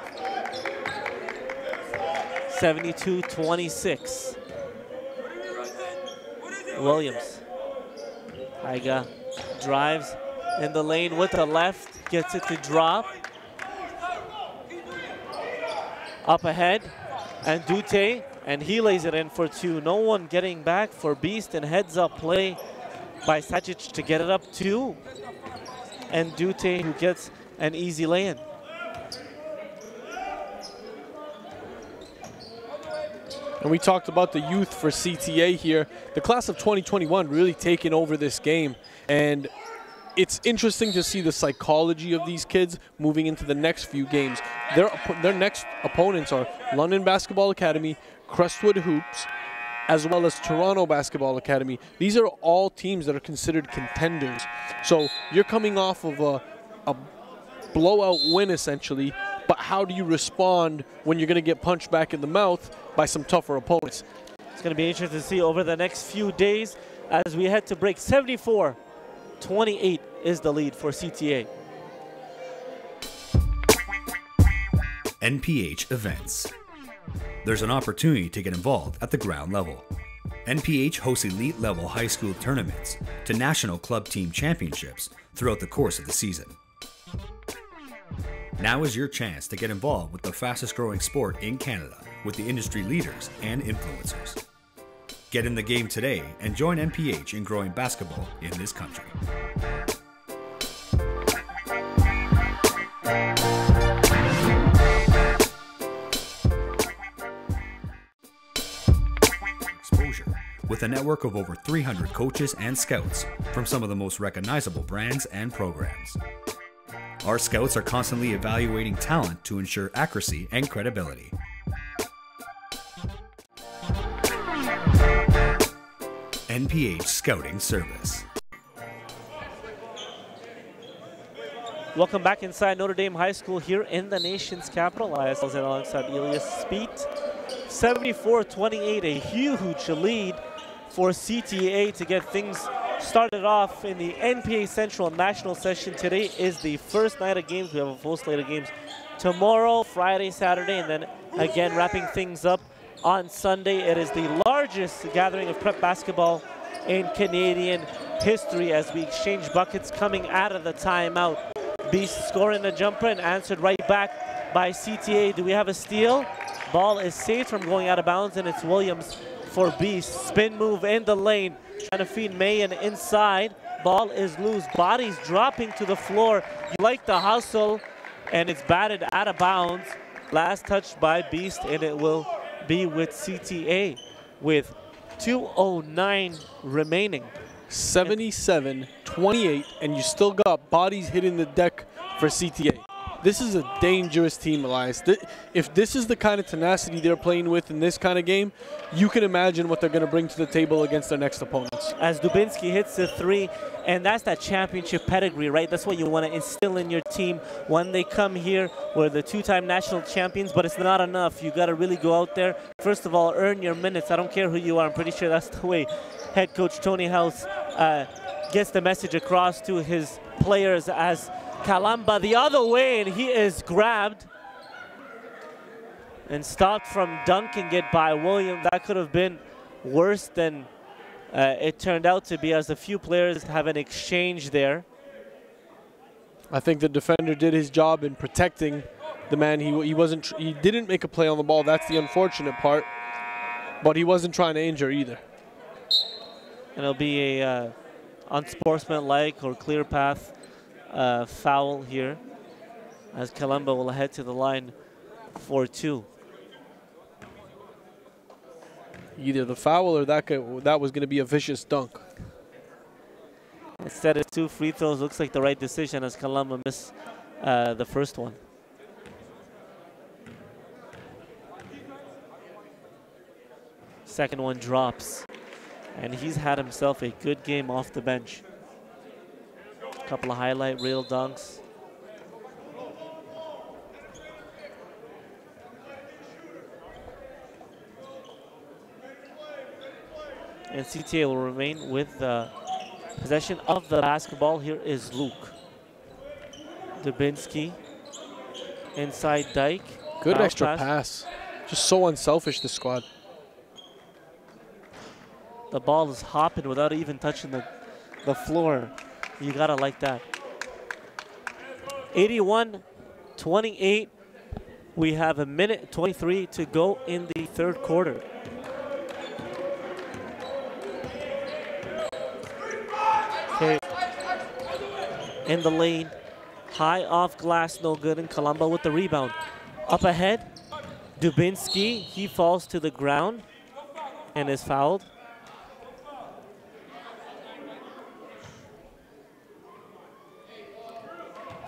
72-26. Williams. Haiga drives in the lane with the left, gets it to drop. Up ahead, and Dute, and he lays it in for two. No one getting back for B.E.A.S.T, and heads up play by Sajic to get it up two. And Dute who gets an easy lay-in. And we talked about the youth for CTA here. The class of 2021 really taking over this game. And it's interesting to see the psychology of these kids moving into the next few games. Their next opponents are London Basketball Academy, Crestwood Hoops, as well as Toronto Basketball Academy. These are all teams that are considered contenders. So you're coming off of a blowout win, essentially. But how do you respond when you're going to get punched back in the mouth by some tougher opponents? It's going to be interesting to see over the next few days as we head to break. 74-28 is the lead for CTA. NPH events. There's an opportunity to get involved at the ground level. NPH hosts elite level high school tournaments to national club team championships throughout the course of the season. Now is your chance to get involved with the fastest growing sport in Canada with the industry leaders and influencers. Get in the game today and join NPH in growing basketball in this country. exposure with a network of over 300 coaches and scouts from some of the most recognizable brands and programs. Our scouts are constantly evaluating talent to ensure accuracy and credibility. NPH Scouting Service. Welcome back inside Notre Dame High School here in the nation's capital. ISL's alongside Elias Speet. 74-28, a huge lead for CTA to get things started off in the NPA Central National Session. Today is the first night of games. We have a full slate of games tomorrow, Friday, Saturday, and then again wrapping things up on Sunday. It is the largest gathering of prep basketball in Canadian history as we exchange buckets coming out of the timeout. B.E.A.S.T scoring the jumper and answered right back by CTA. Do we have a steal? Ball is saved from going out of bounds, and it's Williams for B.E.A.S.T. Spin move in the lane, trying to feed Mayan inside. Ball is loose, bodies dropping to the floor. You like the hustle, and it's batted out of bounds. Last touch by B.E.A.S.T, and it will be with CTA with 2:09 remaining. 77-28, and you still got bodies hitting the deck for CTA. This is a dangerous team, Elias. If this is the kind of tenacity they're playing with in this kind of game, you can imagine what they're going to bring to the table against their next opponents. As Dubinsky hits the three, and that's that championship pedigree, right? That's what you want to instill in your team when they come here. We're the two-time national champions, but it's not enough. You got to really go out there. First of all, earn your minutes. I don't care who you are. I'm pretty sure that's the way head coach Tony House gets the message across to his players as Kalamba the other way, and he is grabbed and stopped from dunking it by Williams. That could have been worse than it turned out to be, as a few players have an exchange there. I think the defender did his job in protecting the man. He didn't make a play on the ball. That's the unfortunate part. But he wasn't trying to injure either. And it'll be a unsportsmanlike or clear path foul here, as Kalamba will head to the line for two. Either the foul or that was going to be a vicious dunk. Instead of 2 free throws, looks like the right decision as Kalamba missed the first one. Second one drops, and he's had himself a good game off the bench. Couple of highlight reel dunks. And CTA will remain with the possession of the basketball. Here is Luke. Dubinsky inside Dyke. Good extra pass. Just so unselfish, this squad. The ball is hopping without even touching the floor. You gotta like that. 81-28. We have a minute 23 to go in the third quarter. Okay. In the lane. High off glass, no good, and Kalamba with the rebound. Up ahead, Dubinsky, he falls to the ground and is fouled.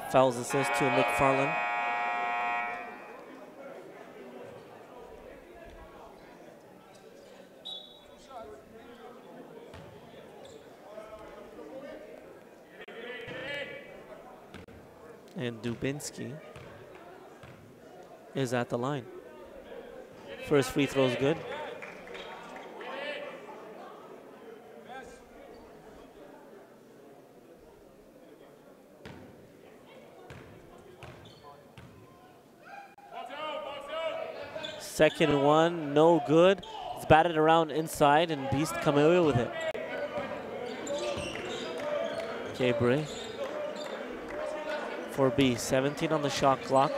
Fouls assist to McFarland. And Dubinsky is at the line. First free throw is good. Second one, no good. It's batted around inside, and B.E.A.S.T coming away with it. Okay, Bray. For B, 17 on the shot clock.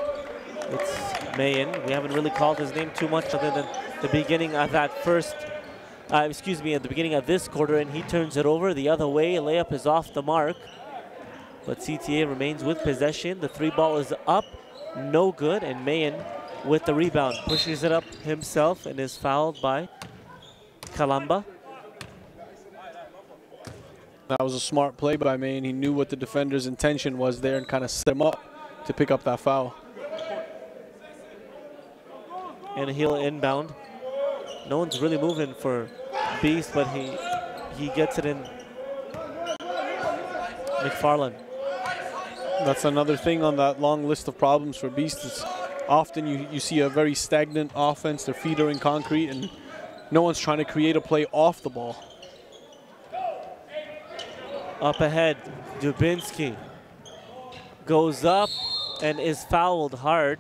It's Mayan. We haven't really called his name too much other than the beginning of that first, at the beginning of this quarter, and he turns it over the other way. A layup is off the mark, but CTA remains with possession. The three ball is up, no good, and Mayan with the rebound pushes it up himself and is fouled by Kalamba. That was a smart play by Maine. He knew what the defender's intention was there and kind of set him up to pick up that foul. And he'll inbound. No one's really moving for Beast, but he gets it in. McFarland. That's another thing on that long list of problems for Beast. Is often you see a very stagnant offense. Their feet are in concrete, and no one's trying to create a play off the ball. Up ahead, Dubinsky goes up and is fouled hard.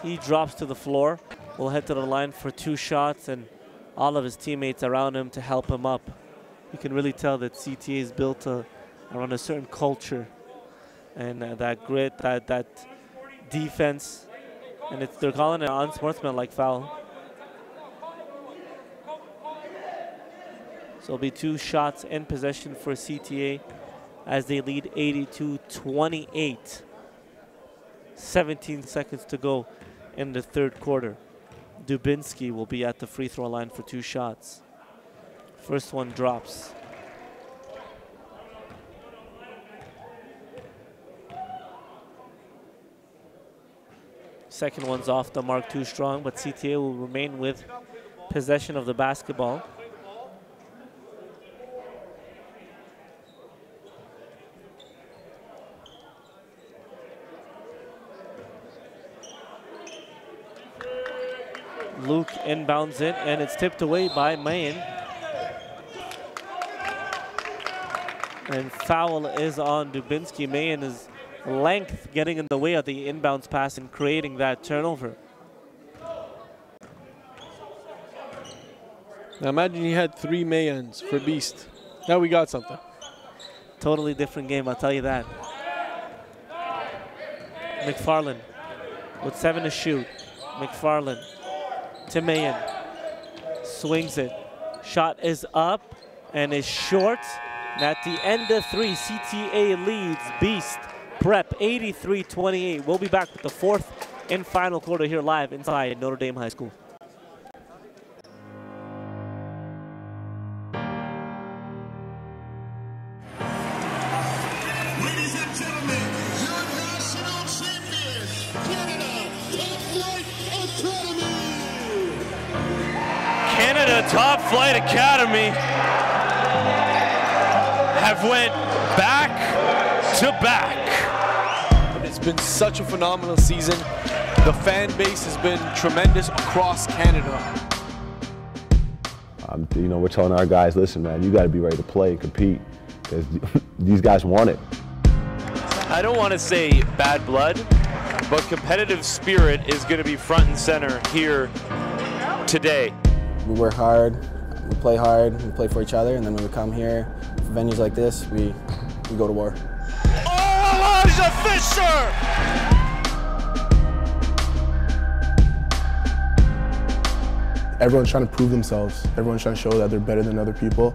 He drops to the floor. Will head to the line for 2 shots, and all of his teammates around him to help him up. You can really tell that CTA is built around a certain culture and that grit, that defense, and they're calling it an unsportsmanlike foul. So it'll be 2 shots in possession for CTA as they lead 82-28. 17 seconds to go in the 3rd quarter. Dubinsky will be at the free throw line for 2 shots. First one drops. Second one's off the mark, too strong, but CTA will remain with possession of the basketball. Luke inbounds it, and it's tipped away by Mayan. And foul is on Dubinsky. Mayan is length getting in the way of the inbounds pass and creating that turnover. Now imagine you had 3 Mayans for Beast. Now we got something. Totally different game, I'll tell you that. McFarland with 7 to shoot. McFarland to Mayan. Swings it. Shot is up and is short. And at the end of 3, CTA leads Beast Prep 83-28. We'll be back with the 4th and final quarter here live inside Notre Dame High School. Ladies and gentlemen, your national champions, Canada TopFlight Academy. Canada TopFlight Academy have went back to back. It's been such a phenomenal season. The fan base has been tremendous across Canada. You know, we're telling our guys, listen, man, you got to be ready to play and compete because these guys want it. I don't want to say bad blood, but competitive spirit is going to be front and center here today. We work hard, we play for each other, and then when we come here for venues like this, we go to war. Elijah Fisher! Everyone's trying to prove themselves. Everyone's trying to show that they're better than other people.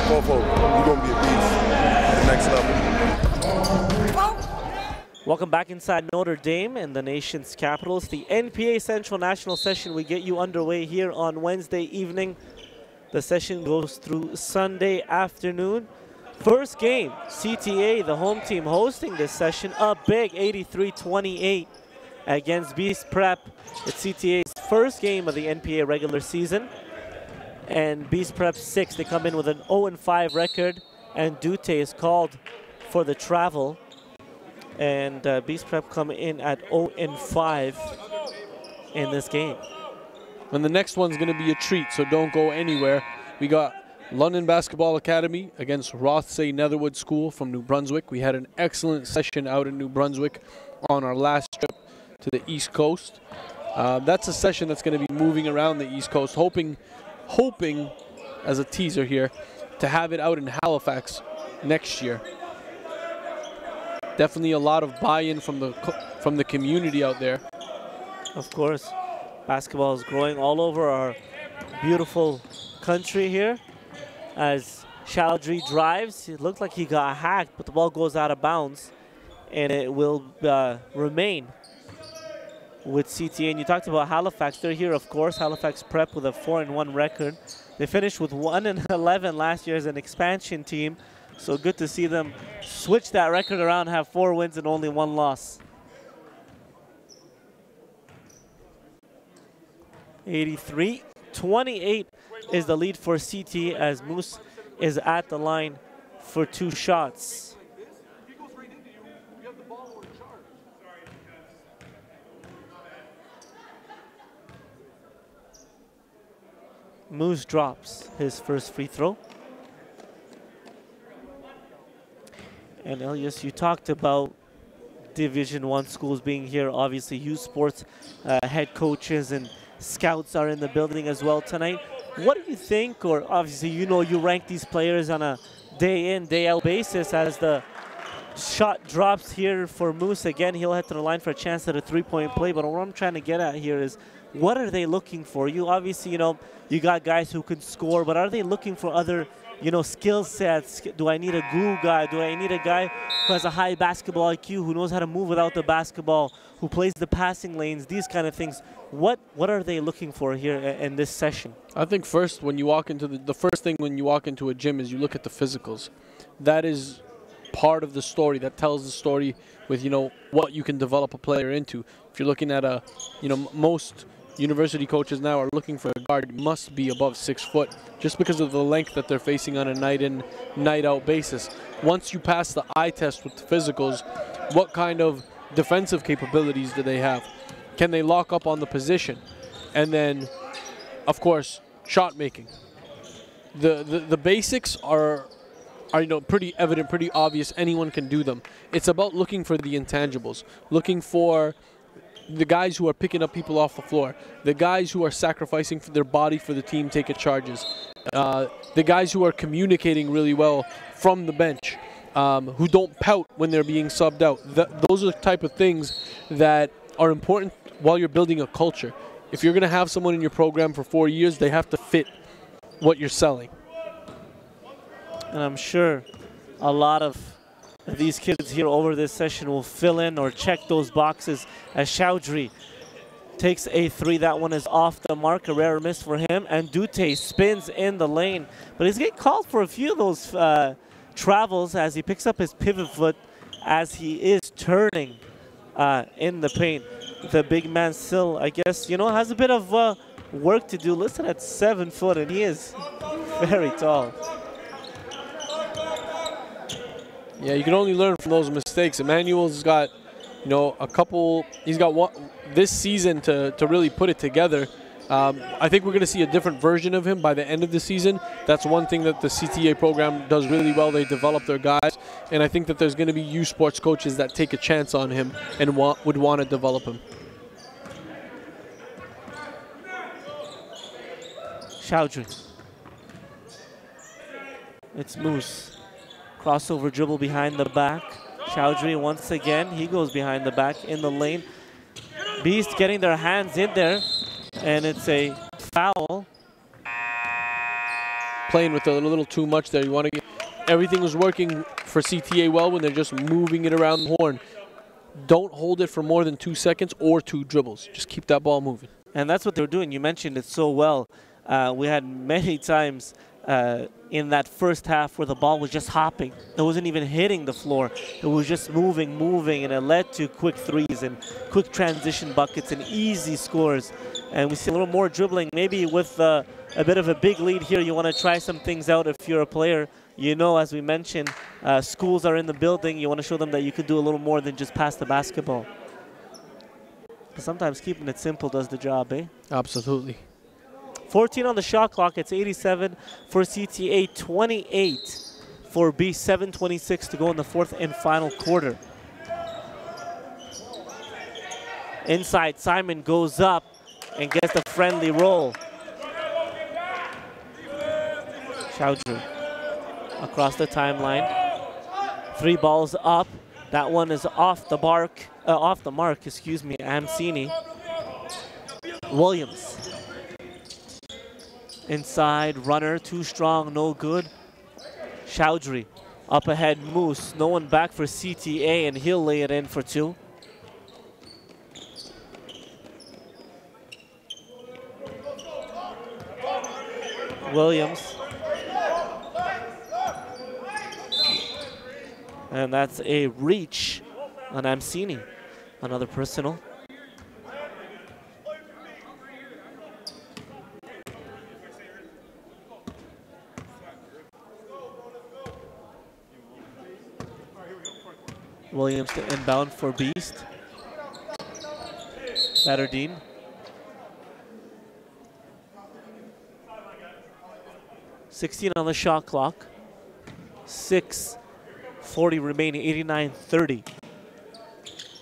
Go forward. You're going to be a beast at the next level. Welcome back inside Notre Dame and the nation's capital. It's the NPA Central National Session. We get you underway here on Wednesday evening. The session goes through Sunday afternoon. First game, CTA, the home team, hosting this session. Up big, 83-28 against B.E.A.S.T Prep. It's CTA's first game of the NPA regular season. And B.E.A.S.T Prep 6, they come in with an 0-5 record. And Dute is called for the travel. And B.E.A.S.T Prep come in at 0-5 in this game. And the next one's going to be a treat, so don't go anywhere. We got London Basketball Academy against Rothsay Netherwood School from New Brunswick. We had an excellent session out in New Brunswick on our last trip to the East Coast. That's a session that's going to be moving around the East Coast, hoping as a teaser here, to have it out in Halifax next year. Definitely a lot of buy-in from the community out there. Of course. Basketball is growing all over our beautiful country here. As Chaldry drives, it looked like he got hacked, but the ball goes out of bounds, and it will remain with CTA. And you talked about Halifax. They're here, of course. Halifax Prep with a 4-1 record. They finished with 1-11 last year as an expansion team. So good to see them switch that record around, have 4 wins and only 1 loss. 83-28 is the lead for CT as Moose is at the line for 2 shots. Moose drops his first free throw. And Elias, you talked about Division I schools being here. Obviously, youth sports head coaches and scouts are in the building as well tonight. What do you think, or obviously you know you rank these players on a day in, day out basis as the shot drops here for Moose. Again, he'll head to the line for a chance at a 3-point play, but what I'm trying to get at here is what are they looking for? You obviously, you know, you got guys who can score, but are they looking for other, you know, skill sets? Do I need a glue guy? Do I need a guy who has a high basketball IQ, who knows how to move without the basketball, who plays the passing lanes, these kind of things? What are they looking for here in this session? I think first, when you walk into the first thing when you walk into a gym is you look at the physicals. That is part of the story that tells the story with, you know, what you can develop a player into. If you're looking at a, you know, most university coaches now are looking for a guard must be above 6 foot just because of the length that they're facing on a night in, night out basis. Once you pass the eye test with the physicals, what kind of defensive capabilities do they have? Can they lock up on the position? And then, of course, shot making. The basics are you know, pretty evident, pretty obvious. Anyone can do them. It's about looking for the intangibles, looking for the guys who are picking up people off the floor, the guys who are sacrificing for their body for the team taking charges, the guys who are communicating really well from the bench, who don't pout when they're being subbed out. Those are the type of things that are important while you're building a culture. If you're going to have someone in your program for 4 years, they have to fit what you're selling. And I'm sure a lot of these kids here over this session will fill in or check those boxes as Chowdhury takes a 3. That one is off the mark, a rare miss for him. And Dute spins in the lane. But he's getting called for a few of those travels as he picks up his pivot foot as he is turning in the paint. The big man still, I guess, you know, has a bit of work to do. Listed at 7 foot, and he is very tall. Yeah, you can only learn from those mistakes. Emmanuel's got, you know, he's got one this season to really put it together. I think we're going to see a different version of him by the end of the season. That's one thing that the CTA program does really well. They develop their guys, and I think that there's going to be youth sports coaches that take a chance on him and would want to develop him. Chowdhury. It's Moose. Crossover dribble behind the back. Chowdhury once again, he goes behind the back in the lane. B.E.A.S.T getting their hands in there, and it's a foul. Playing with a little too much there. You want to get everything was working for CTA well when they're just moving it around the horn. Don't hold it for more than 2 seconds or 2 dribbles. Just keep that ball moving. And that's what they're doing. You mentioned it so well. We had many times in that first half where the ball was just hopping. It wasn't even hitting the floor. It was just moving, and it led to quick threes and quick transition buckets and easy scores. And we see a little more dribbling. Maybe with a bit of a big lead here, you want to try some things out if you're a player. You know, as we mentioned, schools are in the building. You want to show them that you can do a little more than just pass the basketball. But sometimes keeping it simple does the job, eh? Absolutely. 14 on the shot clock. It's 87 for CTA, 28 for B.E.A.S.T, 7:26 to go in the 4th and final quarter. Inside, Simon goes up and gets the friendly roll. Chowdhury across the timeline. 3 balls up. That one is off the mark. Amsini. Williams. Inside, runner, too strong, no good. Chowdhury up ahead, Moose. No one back for CTA, and he'll lay it in for 2. Williams. And that's a reach on Amsini. Another personal. Williams to inbound for B.E.A.S.T. Batterdine. .16 on the shot clock. 6:40 remaining, 89-30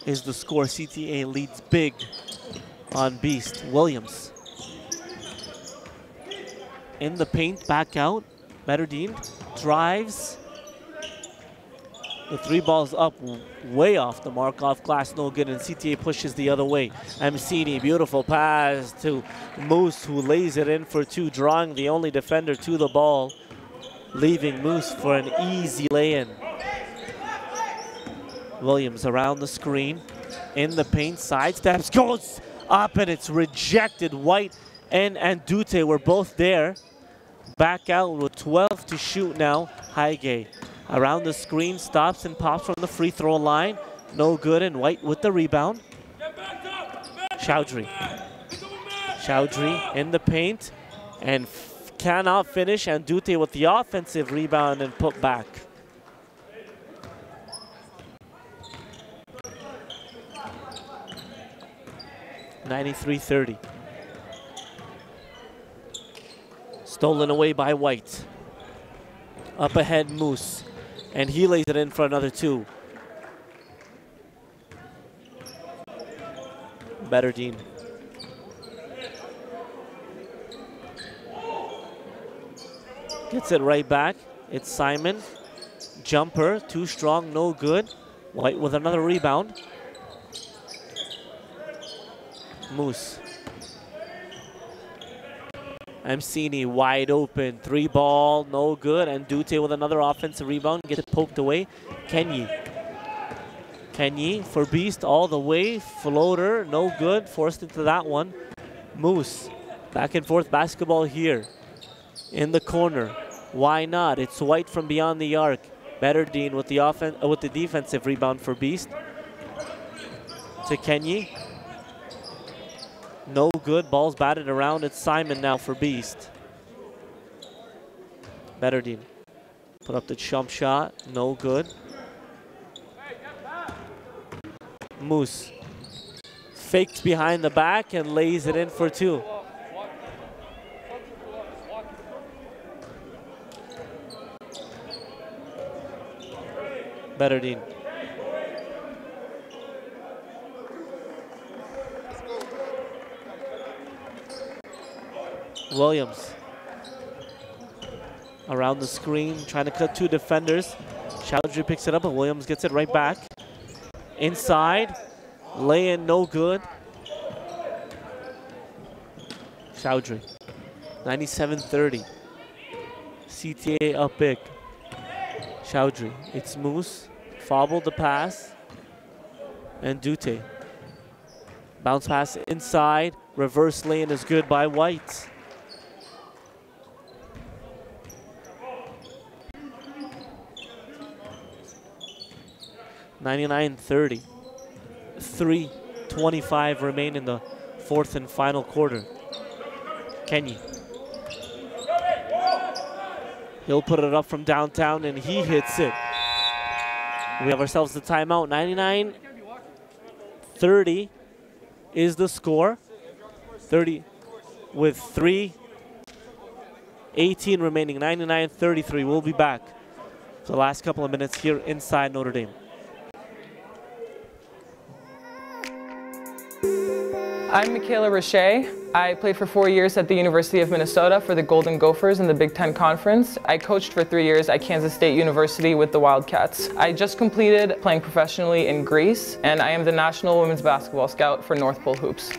is the score. CTA leads big on B.E.A.S.T. Williams in the paint, back out. Batterdine drives. The three balls up, way off the mark, off glass, no good, and CTA pushes the other way. Amsini, beautiful pass to Moose, who lays it in for two, drawing the only defender to the ball, leaving Moose for an easy lay-in. Williams around the screen, in the paint, sidesteps, goes up, and it's rejected. White and Andute were both there. Back out with 12 to shoot now. Haige around the screen, stops and pops from the free throw line. No good, and White with the rebound. Chowdhury. Chowdhury in the paint and cannot finish. Andute with the offensive rebound and put back. (93-30). Stolen away by White. Up ahead, Moose. And he lays it in for another two. Batterdine. Gets it right back. It's Simon. Jumper, too strong, no good. White with another rebound. Moose. Amsini wide open, three ball, no good, and Dute with another offensive rebound, gets it poked away. Kenyi for B.E.A.S.T. all the way, floater, no good, forced into that one. Moose, back and forth basketball here, in the corner. Why not? It's White from beyond the arc. Batterdine with the defensive rebound for B.E.A.S.T. To Kenyi. No good, ball's batted around. It's Simon now for B.E.A.S.T. Batterdine put up the jump shot, no good. Moose faked behind the back and lays it in for two. Batterdine. Williams around the screen, trying to cut two defenders. Chowdhury picks it up, but Williams gets it right back. Inside, lay-in, no good. Chowdhury, 97-30. CTA up big. Chowdhury, it's Moose, fobbled the pass, and Dute. Bounce pass inside, reverse lane is good by White. (99-30). 3:25 remain in the fourth and final quarter. Kenyi. He'll put it up from downtown and he hits it. We have ourselves the timeout. 99-30 is the score. 30 with 3:18 remaining. 99-33. We'll be back for the last couple of minutes here inside Notre Dame. I'm Michaela Roche. I played for 4 years at the University of Minnesota for the Golden Gophers in the Big Ten Conference. I coached for 3 years at Kansas State University with the Wildcats. I just completed playing professionally in Greece, and I am the National Women's Basketball Scout for North Pole Hoops.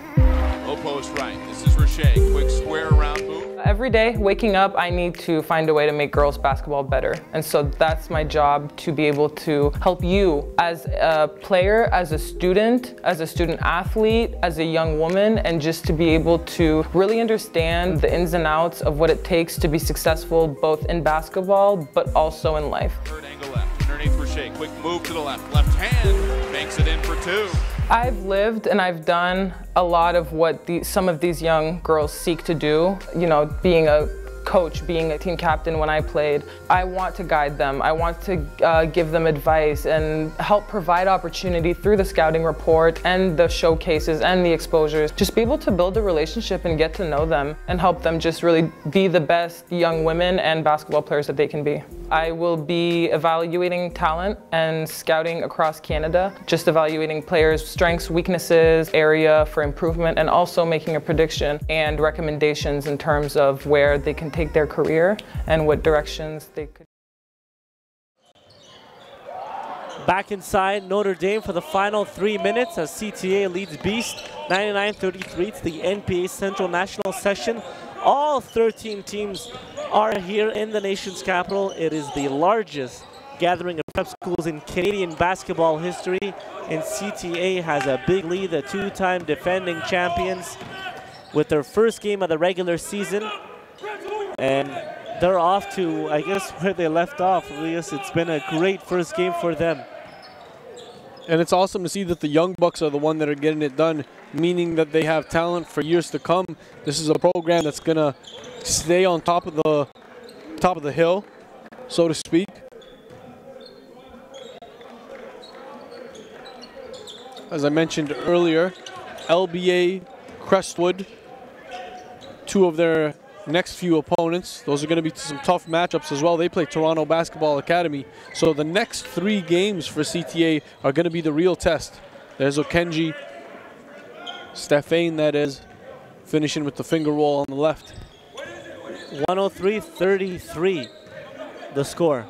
Low post right. This is Roche. Quick square around move. Every day, waking up, I need to find a way to make girls basketball better. And so that's my job, to be able to help you as a player, as a student athlete, as a young woman, and just to be able to really understand the ins and outs of what it takes to be successful both in basketball, but also in life. Third angle left. Underneath Roche. Quick move to the left. Left hand makes it in for two. I've lived and I've done a lot of what some of these young girls seek to do. You know, being a coach, being a team captain when I played, I want to guide them. I want to give them advice and help provide opportunity through the scouting report and the showcases and the exposures. Just be able to build a relationship and get to know them and help them just really be the best young women and basketball players that they can be. I will be evaluating talent and scouting across Canada, just evaluating players' strengths, weaknesses, area for improvement, and also making a prediction and recommendations in terms of where they can take their career and what directions they could. Back inside Notre Dame for the final 3 minutes as CTA leads B.E.A.S.T 99-33. It's the NPA Central National Session. All 13 teams are here in the nation's capital. It is the largest gathering of prep schools in Canadian basketball history, and CTA has a big lead, the two-time defending champions, with their first game of the regular season. And they're off to, I guess, where they left off. Elias, it's been a great first game for them. And it's awesome to see that the young bucks are the one that are getting it done, meaning that they have talent for years to come. This is a program that's gonna stay on top of the hill, so to speak. As I mentioned earlier, LBA, Crestwood, two of their next few opponents. Those are going to be some tough matchups as well. They play Toronto Basketball Academy. So the next 3 games for CTA are going to be the real test. There's Okenji, Stephane, that is, finishing with the finger roll on the left. 103-33, the score.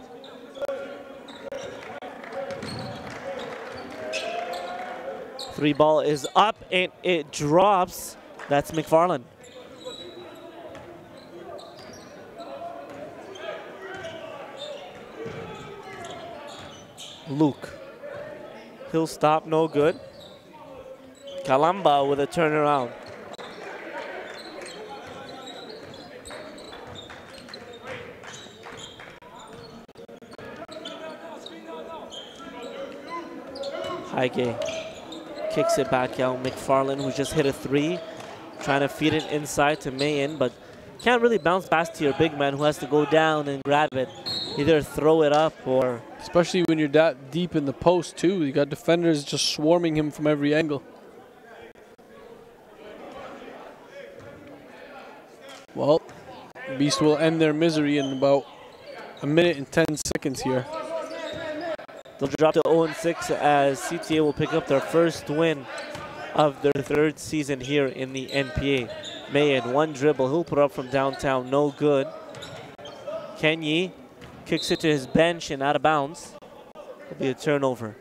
Three ball is up and it drops. That's McFarland. Luke. He'll stop, no good. Kalamba with a turnaround. Haige kicks it back out. McFarland, who just hit a 3, trying to feed it inside to Mayen, but can't really bounce back to your big man who has to go down and grab it. Either throw it up or... Especially when you're that deep in the post, too. You got defenders just swarming him from every angle. Well, B.E.A.S.T will end their misery in about a minute and 10 seconds here. They'll drop to 0-6 as CTA will pick up their first win of their 3rd season here in the NPA. Mayen, one dribble, he'll put up from downtown, no good. Kenyi kicks it to his bench and out of bounds. It'll be a turnover.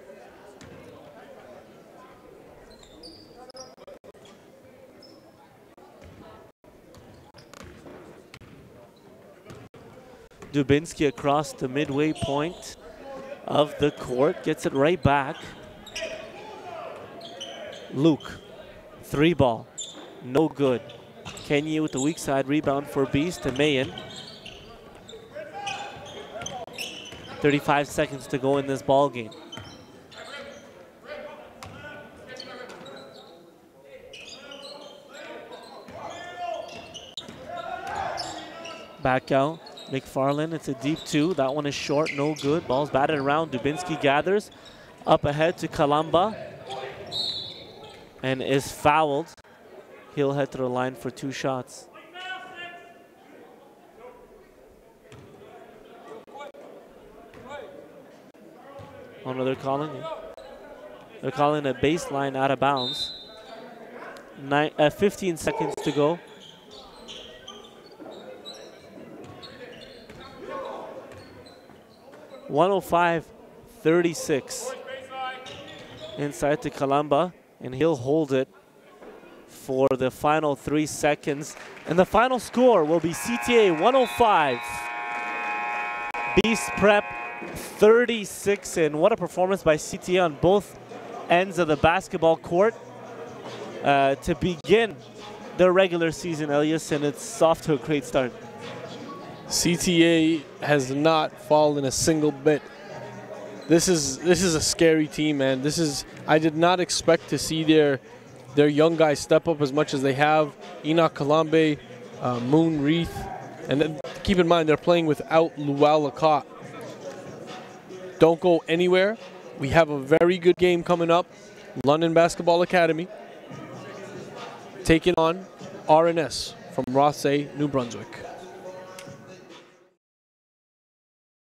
Dubinsky across the midway point of the court, gets it right back. Luke, 3 ball, no good. Kenyi with the weak side rebound for B.E.A.S.T to Mayen. 35 seconds to go in this ball game. Back out, McFarland, it's a deep 2. That one is short, no good. Ball's batted around, Dubinsky gathers. Up ahead to Kalamba. And is fouled. He'll head to the line for 2 shots. Oh no, they're calling it. They're calling a baseline out of bounds. 15 seconds to go. (105-36). Inside to Kalamba, and he'll hold it for the final 3 seconds. And the final score will be CTA 105, B.E.A.S.T Prep 36. And what a performance by CTA on both ends of the basketball court to begin their regular season, Elias, and it's off to a great start. CTA has not fallen a single bit. This is a scary team, man. I did not expect to see their young guys step up as much as they have. Enoch Kalambe, Moon Reith, and then keep in mind they're playing without Luau Lacotte. Don't go anywhere. We have a very good game coming up. London Basketball Academy taking on RNS from Rothsay, New Brunswick.